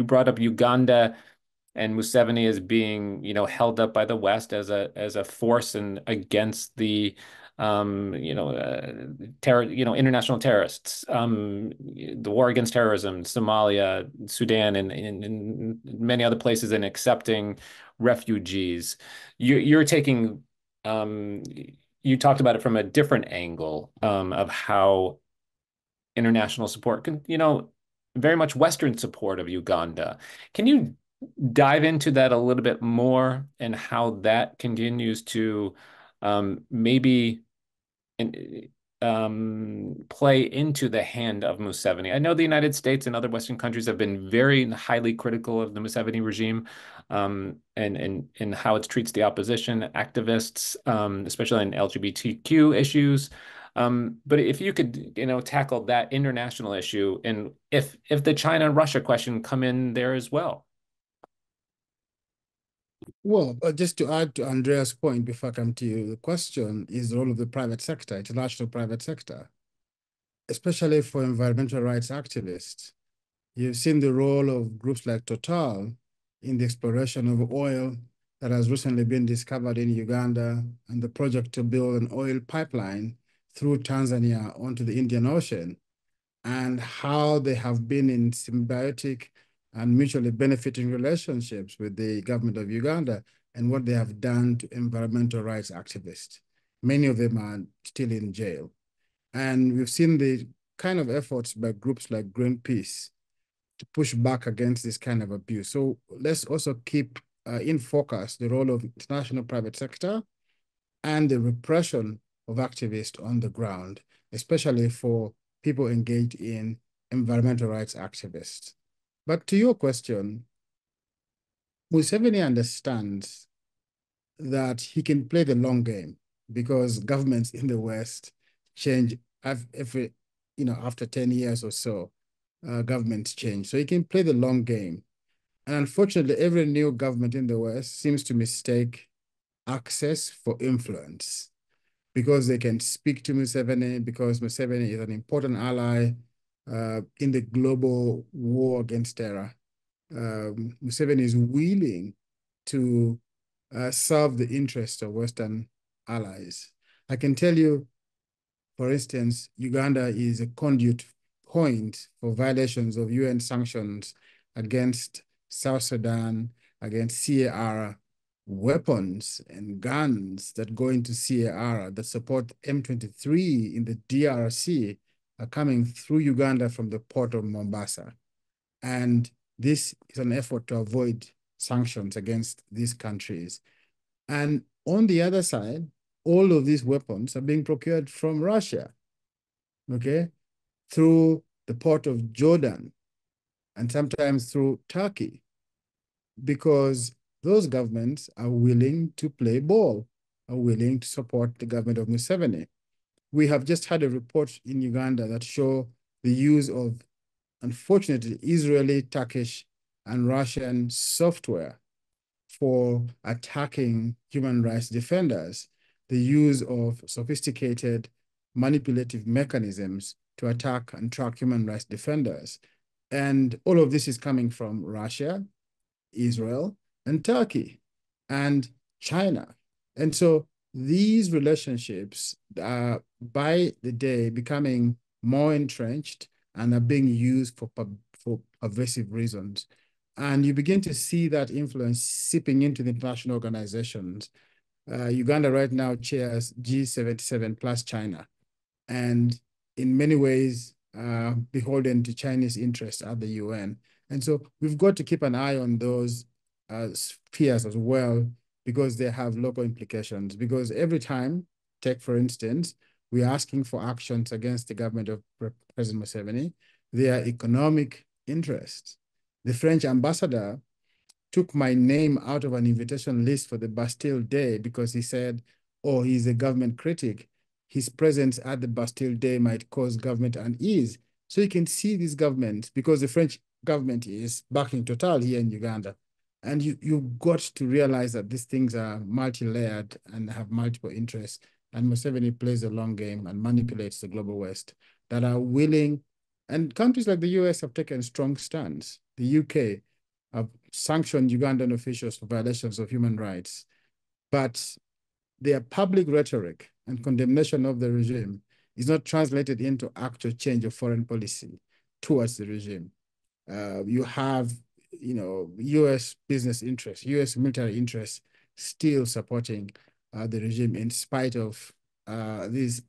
brought up Uganda and Museveni as being, held up by the West as a force and against the international terrorists, the war against terrorism, Somalia, Sudan, and many other places, and accepting refugees. You're taking, you talked about it from a different angle of how international support can, very much Western support of Uganda. Can you dive into that a little bit more and how that continues to maybe play into the hand of Museveni? I know the United States and other Western countries have been very highly critical of the Museveni regime, and how it treats the opposition, activists, especially in LGBTQ issues. But if you could, tackle that international issue, and if the China and Russia question come in there as well. Well, just to add to Andrea's point before I come to you, the question is the role of the private sector, international private sector, especially for environmental rights activists. You've seen the role of groups like Total in the exploration of oil that has recently been discovered in Uganda, and the project to build an oil pipeline through Tanzania onto the Indian Ocean, and how they have been in symbiotic and mutually benefiting relationships with the government of Uganda, and what they have done to environmental rights activists. Many of them are still in jail. And we've seen the kind of efforts by groups like Greenpeace to push back against this kind of abuse. So let's also keep in focus the role of international private sector and the repression of activists on the ground, especially for people engaged in environmental rights activists. But to your question, Museveni understands that he can play the long game because governments in the West change every, after 10 years or so, governments change. So he can play the long game. And unfortunately, every new government in the West seems to mistake access for influence, because they can speak to Museveni, because Museveni is an important ally in the global war against terror. Museveni is willing to serve the interests of Western allies. I can tell you, for instance, Uganda is a conduit point for violations of UN sanctions against South Sudan, against CAR, weapons and guns that go into CAR that support M23 in the DRC are coming through Uganda from the port of Mombasa. And this is an effort to avoid sanctions against these countries. And on the other side, all of these weapons are being procured from Russia, okay, through the port of Jordan, and sometimes through Turkey, because those governments are willing to play ball, are willing to support the government of Museveni. We have just had a report in Uganda that show the use of, unfortunately, Israeli, Turkish, and Russian software for attacking human rights defenders, the use of sophisticated manipulative mechanisms to attack and track human rights defenders. And all of this is coming from Russia, Israel, and Turkey, and China. And so these relationships are by the day becoming more entrenched and are being used for pervasive reasons. And you begin to see that influence seeping into the international organizations. Uganda right now chairs G77 plus China, and in many ways beholden to Chinese interests at the UN. And so we've got to keep an eye on those spheres as well, because they have local implications. Because every time, take for instance, we're asking for actions against the government of President Museveni, their economic interests. The French ambassador took my name out of an invitation list for the Bastille Day because he said, oh, he's a government critic. His presence at the Bastille Day might cause government unease. So you can see these governments, because the French government is backing Total here in Uganda. And you've got to realize that these things are multi-layered and have multiple interests. And Museveni plays a long game and manipulates the global West that are willing. And countries like the US have taken strong stands. The UK have sanctioned Ugandan officials for violations of human rights. But their public rhetoric and condemnation of the regime is not translated into actual change of foreign policy towards the regime. You have, US business interests, US military interests still supporting the regime in spite of this,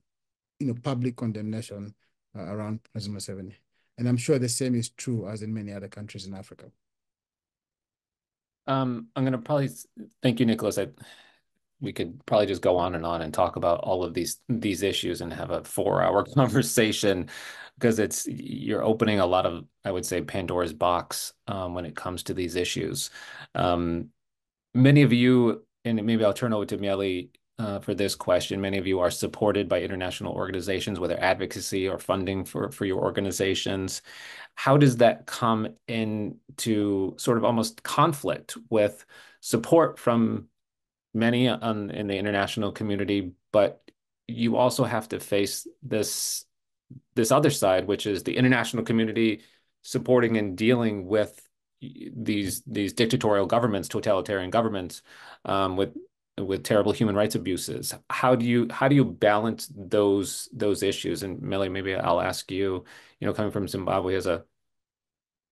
public condemnation around President Museveni. And I'm sure the same is true as in many other countries in Africa. I'm going to probably thank you, Nicholas. we could probably just go on and talk about all of these issues and have a 4-hour conversation because you're opening a lot of, I would say, Pandora's box when it comes to these issues. Many of you, and maybe I'll turn over to Mieli for this question. Many of you are supported by international organizations, whether advocacy or funding for your organizations. How does that come into sort of almost conflict with support from many in the international community, but you also have to face this other side, which is the international community supporting and dealing with these dictatorial governments, totalitarian governments, with terrible human rights abuses. How do you balance those issues? And Millie, maybe I'll ask you, coming from Zimbabwe as a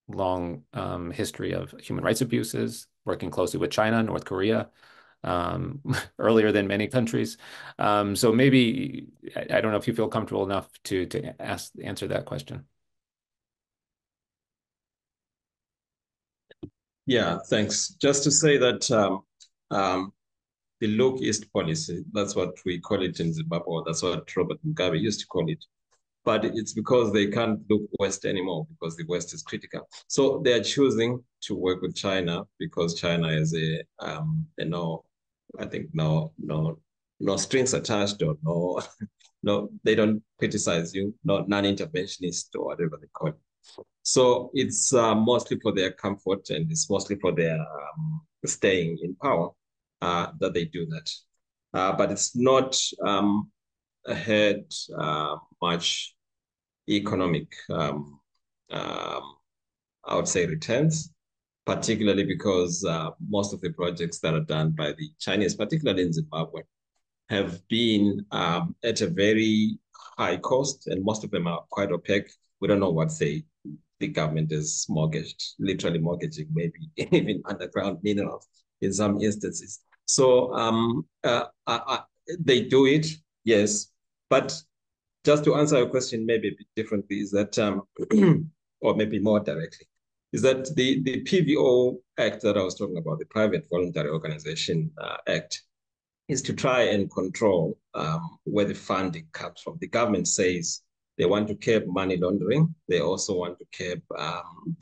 long history of human rights abuses, working closely with China, North Korea, earlier than many countries. So maybe I don't know if you feel comfortable enough to answer that question. Yeah, thanks. Just to say that the look east policy, that's what we call it in Zimbabwe. That's what Robert Mugabe used to call it. But it's because they can't look west anymore because the west is critical. So they are choosing to work with China because China is I think no strings attached or no, they don't criticize you, non-interventionist or whatever they call it. So it's mostly for their comfort and it's mostly for their staying in power that they do that. But it's not ahead much economic, I would say, returns, particularly because most of the projects that are done by the Chinese, particularly in Zimbabwe, have been at a very high cost, and most of them are quite opaque. We don't know what the government is literally mortgaging, maybe even underground minerals in some instances. So they do it, yes, but just to answer your question maybe a bit differently is that, or maybe more directly, is that the PVO Act that I was talking about, the Private Voluntary Organization Act, is to try and control where the funding comes from. The government says they want to curb money laundering. They also want to curb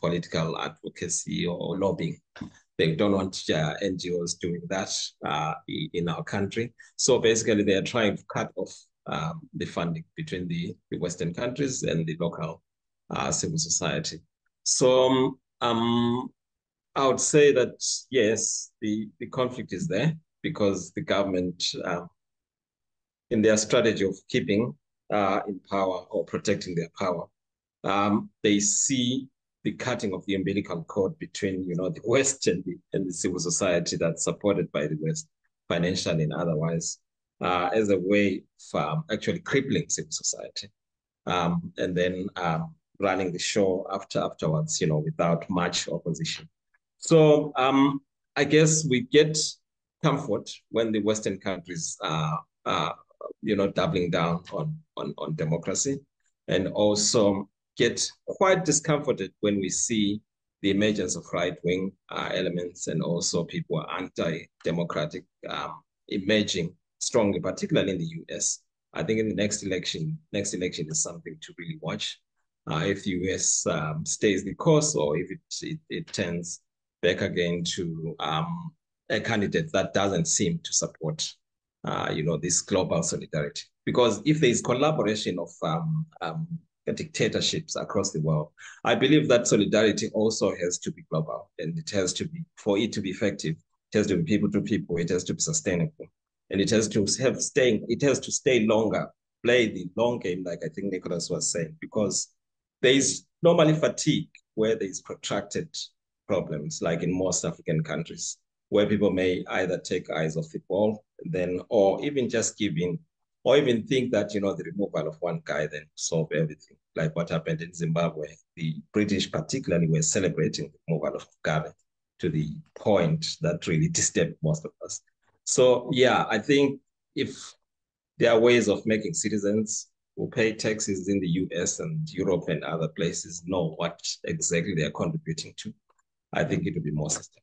political advocacy or lobbying. They don't want NGOs doing that in our country. So basically, they are trying to cut off the funding between the Western countries and the local civil society. So I would say that, yes, the conflict is there because the government, in their strategy of keeping in power or protecting their power, they see the cutting of the umbilical cord between, the West and the civil society that's supported by the West, financially and otherwise, as a way of actually crippling civil society, and then running the show afterwards, without much opposition. So I guess we get comfort when the Western countries are, doubling down on democracy, and also get quite discomforted when we see the emergence of right-wing elements and also people are anti-democratic emerging strongly, particularly in the US. I think in the next election is something to really watch. If the US stays the course or if it turns back again to a candidate that doesn't seem to support this global solidarity. Because if there is collaboration of dictatorships across the world, I believe that solidarity also has to be global, and it has to be, for it to be effective, it has to be people to people, it has to be sustainable, and it has to stay longer, play the long game, like I think Nicholas was saying, because there is normally fatigue where there is protracted problems, like in most African countries, where people may either take eyes off the ball, or even just give in, or even think that, the removal of one guy then solve everything, like what happened in Zimbabwe. The British particularly were celebrating the removal of Mugabe to the point that really disturbed most of us. So yeah, I think if there are ways of making citizens who pay taxes in the US and Europe and other places know what exactly they are contributing to, I think it would be more sustainable.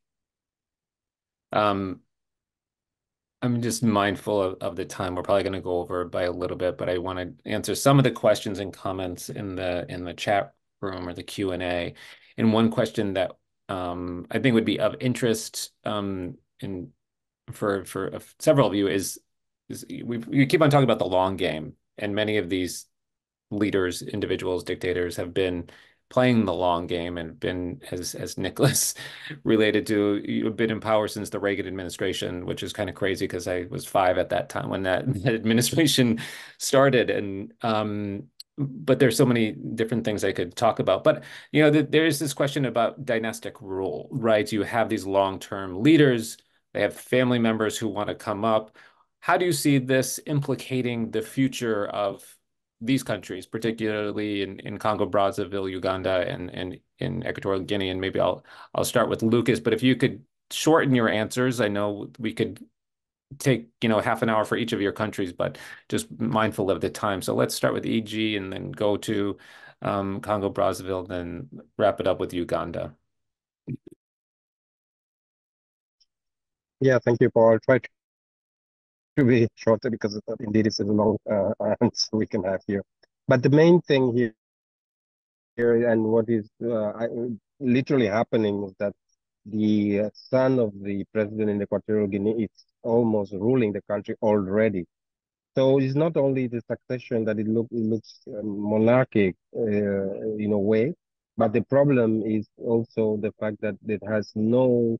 I'm just mindful of the time. We're probably going to go over by a little bit, but I want to answer some of the questions and comments in the chat room or the Q&A. And one question that I think would be of interest in for several of you is we keep on talking about the long game, and many of these leaders, individuals, dictators have been playing the long game and been, as Nicholas related to, been in power since the Reagan administration, which is kind of crazy because I was 5 at that time when that administration started. And but there's so many different things I could talk about. But there is this question about dynastic rule, right? You have these long-term leaders, they have family members who want to come up. How do you see this implicating the future of these countries, particularly in Congo, Brazzaville, Uganda, and in Equatorial Guinea? And maybe I'll start with Lucas, but if you could shorten your answers, I know we could take half an hour for each of your countries, but just mindful of the time. So let's start with EG and then go to Congo, Brazzaville, then wrap it up with Uganda. Yeah, thank you, Paul. I'll try to be shorter because indeed it's a long answer we can have here. But the main thing here and what is literally happening is that the son of the president in Equatorial Guinea is almost ruling the country already. So it's not only the succession that it looks monarchic in a way, but the problem is also the fact that it has no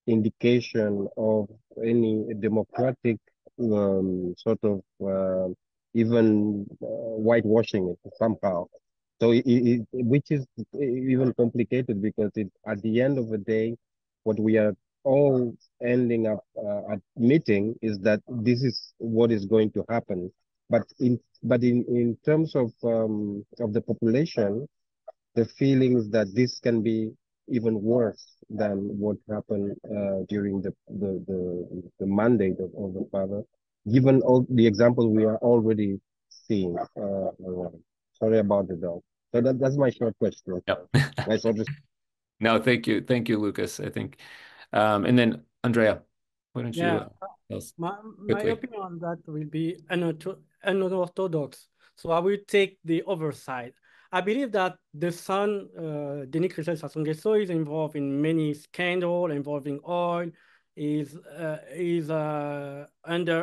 indication of any democratic sort of even whitewashing it somehow. So which is even complicated because at the end of the day, what we are all ending up admitting is that this is what is going to happen. But in terms of the population, the feeling is that this can be even worse than what happened during the mandate of the father, given all the examples we are already seeing. Sorry about the dog. So that's my short question. Yep. My short No, thank you, Lucas. I think, and then Andrea, why don't you my opinion on that will be unorthodox. So I will take the oversight. I believe that the son, Denis Crises Sassou Nguesso, is involved in many scandals involving oil, is under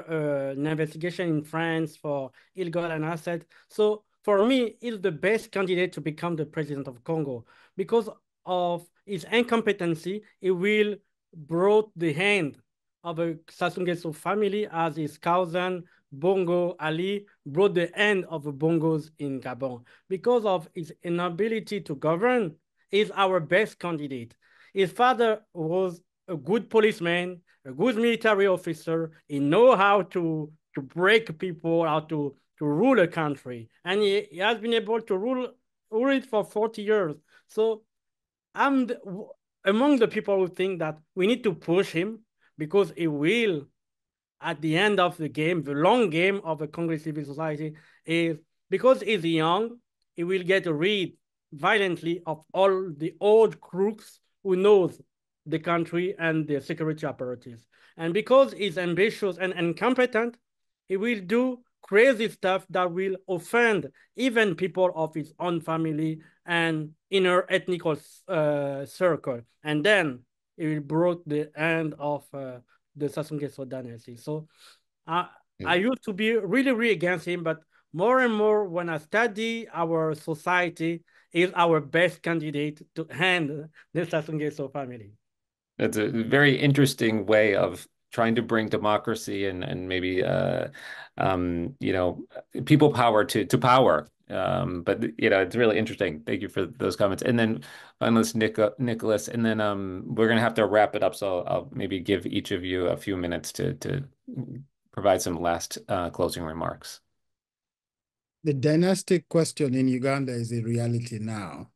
an investigation in France for illegal asset. So for me, he's the best candidate to become the president of Congo because of his incompetency. He will brought the hand of a Sassou Nguesso family as his cousin Bongo Ali brought the end of the Bongos in Gabon. Because of his inability to govern, is our best candidate. His father was a good policeman, a good military officer. He know how to break people, how to rule a country. And he has been able to rule it for 40 years. So I'm among the people who think that we need to push him because he will, at the end of the game, the long game of a Congolese civil society is because he's young, he will get rid violently of all the old crooks who knows the country and the security apparatus. And because he's ambitious and incompetent, he will do crazy stuff that will offend even people of his own family and inner ethnical circle. And then it will brought the end of the Sassou Nguesso dynasty. So I used to be really, really against him, but more and more when I study our society, is our best candidate to hand the Sassou Nguesso family. That's a very interesting way of trying to bring democracy and maybe people power to power. But it's really interesting. Thank you for those comments. And then unless Nicholas, and then we're gonna have to wrap it up. So I'll maybe give each of you a few minutes to provide some last closing remarks. The dynastic question in Uganda is a reality now.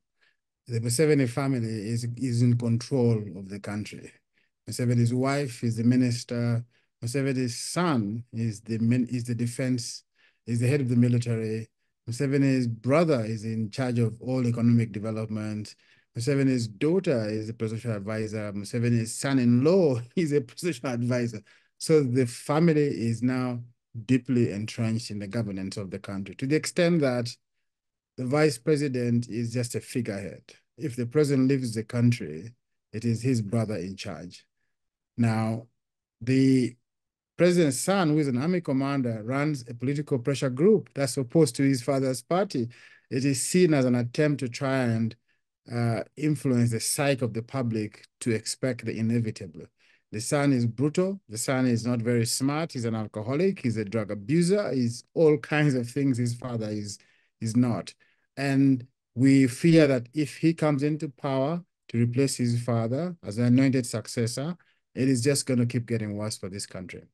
The Museveni family is in control of the country. Museveni's wife is the minister. Museveni's son is the defense, is the head of the military. Museveni's brother is in charge of all economic development. Museveni's daughter is a presidential advisor. Museveni's son-in-law is a presidential advisor. So the family is now deeply entrenched in the governance of the country, to the extent that the vice president is just a figurehead. If the president leaves the country, it is his brother in charge. Now, the president's son, who is an army commander, runs a political pressure group that's opposed to his father's party. It is seen as an attempt to try and influence the psyche of the public to expect the inevitable. The son is brutal. The son is not very smart. He's an alcoholic. He's a drug abuser. He's all kinds of things his father is not. And we fear that if he comes into power to replace his father as an anointed successor, it is just going to keep getting worse for this country.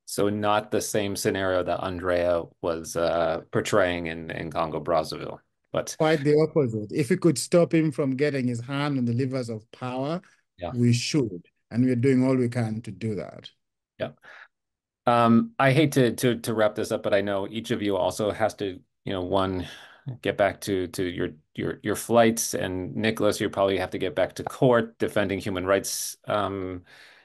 So not the same scenario that Andrea was portraying in Congo Brazzaville, but quite the opposite. If we could stop him from getting his hand on the levers of power, yeah, we should, and we're doing all we can to do that. Yeah. I hate to wrap this up, but I know each of you also has to, one, get back to your flights, and Nicholas, you probably have to get back to court defending human rights, human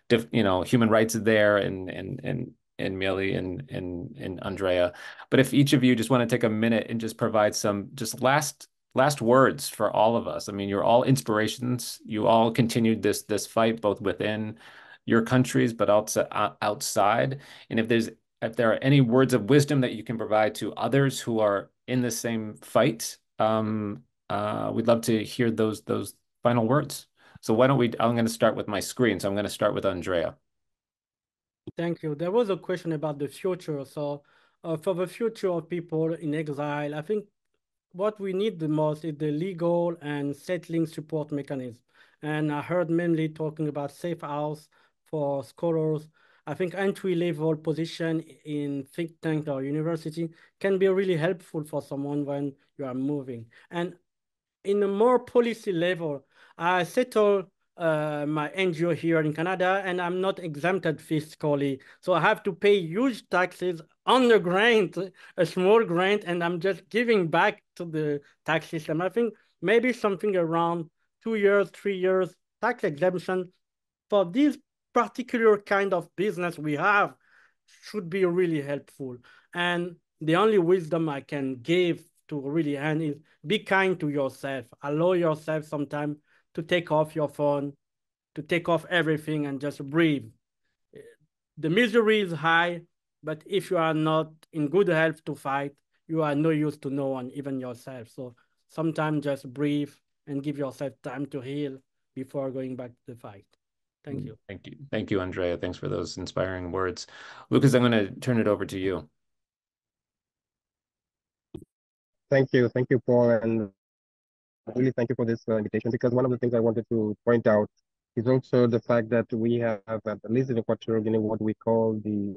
rights there, and Millie and Andrea. But if each of you just want to take a minute and just provide some just last words for all of us. I mean, you're all inspirations. You all continued this fight both within your countries, but also outside. And if there are any words of wisdom that you can provide to others who are in the same fight, we'd love to hear those final words. So why don't we? I'm going to start with my screen. So I'm going to start with Andrea. Thank you. There was a question about the future. So for the future of people in exile, I think what we need the most is the legal and settling support mechanism. And I heard mainly talking about safe house for scholars. I think entry-level position in think tank or university can be really helpful for someone when you are moving. And in a more policy level, I settle my NGO here in Canada, and I'm not exempted fiscally. So I have to pay huge taxes on the grant, a small grant, and I'm just giving back to the tax system. I think maybe something around 2 years, 3 years tax exemption for this particular kind of business we have should be really helpful. And the only wisdom I can give to really end is be kind to yourself. Allow yourself sometimes to take off your phone, to take off everything and just breathe. The misery is high, but if you are not in good health to fight, you are no use to no one, even yourself. So sometimes just breathe and give yourself time to heal before going back to the fight. Thank you. Thank you. Thank you, Andrea. Thanks for those inspiring words. Lucas, I'm going to turn it over to you. Thank you, Paul, and really thank you for this invitation, because one of the things I wanted to point out is also the fact that we have, at least in Equatorial Guinea, what we call the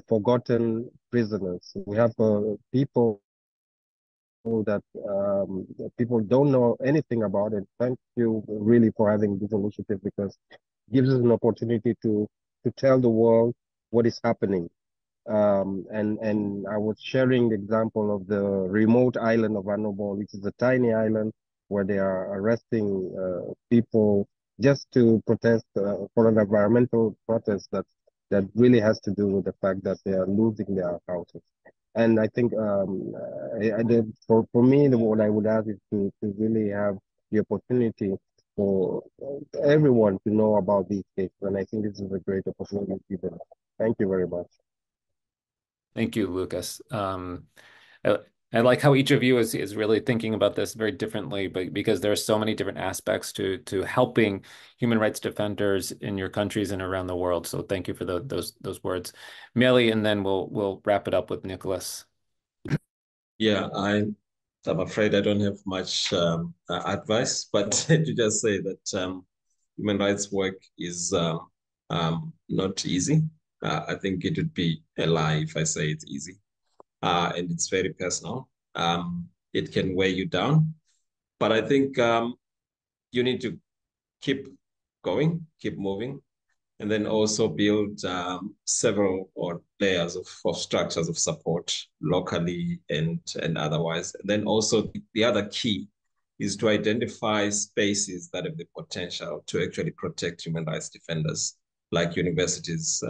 forgotten prisoners. We have people that people don't know anything about it. Thank you really for having this initiative, because it gives us an opportunity to tell the world what is happening. And I was sharing the example of the remote island of Anobo, which is a tiny island where they are arresting people just to protest for an environmental protest that really has to do with the fact that they are losing their houses. And I think for me, what I would ask is to really have the opportunity for everyone to know about these cases. And I think this is a great opportunity to them. Thank you very much. Thank you, Lucas. I like how each of you is really thinking about this very differently, but because there are so many different aspects to helping human rights defenders in your countries and around the world. So thank you for those words, Millie, and then we'll wrap it up with Nicholas. Yeah, I'm afraid I don't have much advice, but to just say that human rights work is not easy. I think it would be a lie if I say it's easy. And it's very personal. It can weigh you down. But I think you need to keep going, keep moving, and then also build several layers of structures of support locally and otherwise. And then also the other key is to identify spaces that have the potential to actually protect human rights defenders. like universities,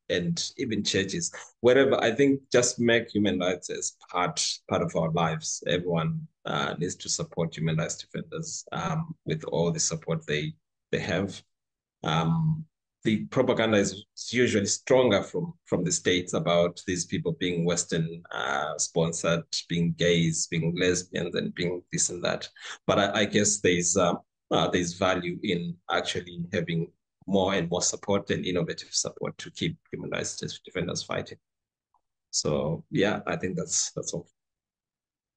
and even churches, wherever. I think just make human rights as part of our lives. Everyone needs to support human rights defenders with all the support they have. The propaganda is usually stronger from the States about these people being Western sponsored, being gays, being lesbians, and being this and that. But I guess there's value in actually having more and more support and innovative support to keep human rights defenders fighting. So yeah, I think that's all.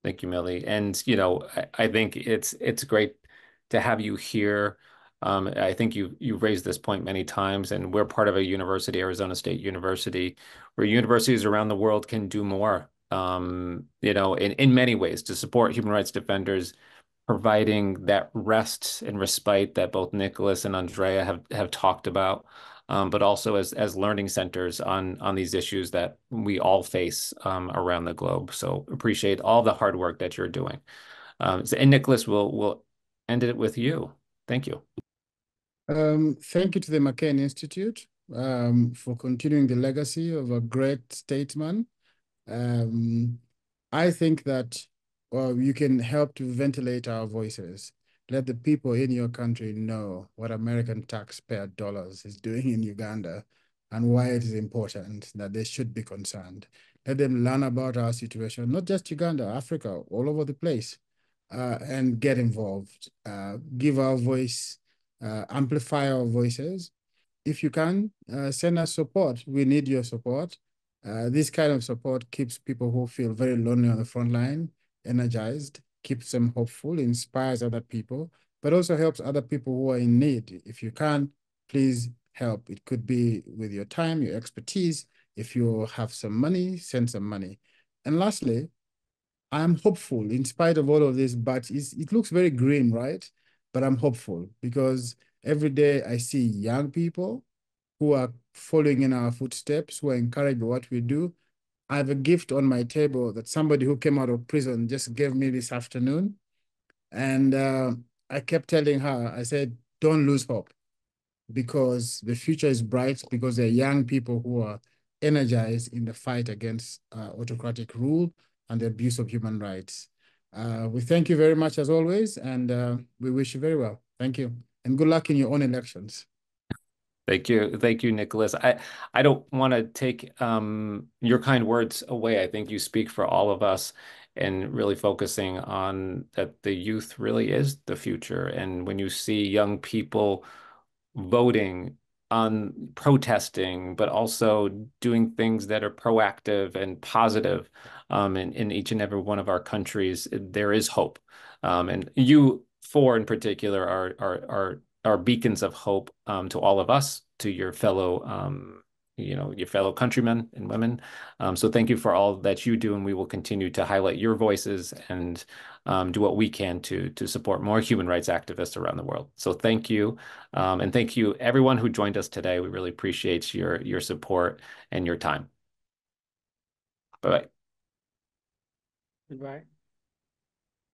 Thank you, Millie. And I think it's great to have you here. I think you've raised this point many times, and we're part of a university, Arizona State University, where universities around the world can do more. In many ways to support human rights defenders, providing that rest and respite that both Nicholas and Andrea have talked about, but also as learning centers on these issues that we all face around the globe. So appreciate all the hard work that you're doing. And Nicholas, we'll end it with you. Thank you. Thank you to the McCain Institute for continuing the legacy of a great statesman. I think that you can help to ventilate our voices. Let the people in your country know what American taxpayer dollars is doing in Uganda and why it is important that they should be concerned. Let them learn about our situation, not just Uganda, Africa, all over the place, and get involved. Give our voice, amplify our voices. If you can, send us support. We need your support. This kind of support keeps people who feel very lonely on the front line energized, keeps them hopeful, inspires other people, but also helps other people who are in need. If you can, please help. It could be with your time, your expertise. If you have some money, send some money. And lastly, I'm hopeful in spite of all of this, but it looks very grim, right? But I'm hopeful because every day I see young people who are following in our footsteps, who are encouraged by what we do. I have a gift on my table that somebody who came out of prison just gave me this afternoon. And I kept telling her, I said, don't lose hope because the future is bright, because there are young people who are energized in the fight against autocratic rule and the abuse of human rights. We thank you very much as always, and we wish you very well. Thank you. And good luck in your own elections. Thank you, Nicholas. I don't want to take your kind words away. I think you speak for all of us, and really focusing on that the youth really is the future. And when you see young people voting, on protesting, but also doing things that are proactive and positive in each and every one of our countries, there is hope. And you four in particular are beacons of hope to all of us, to your fellow your fellow countrymen and women. So thank you for all that you do, and we will continue to highlight your voices and do what we can to support more human rights activists around the world. So thank you, and thank you everyone who joined us today. We really appreciate your support and your time. Bye-bye. Goodbye.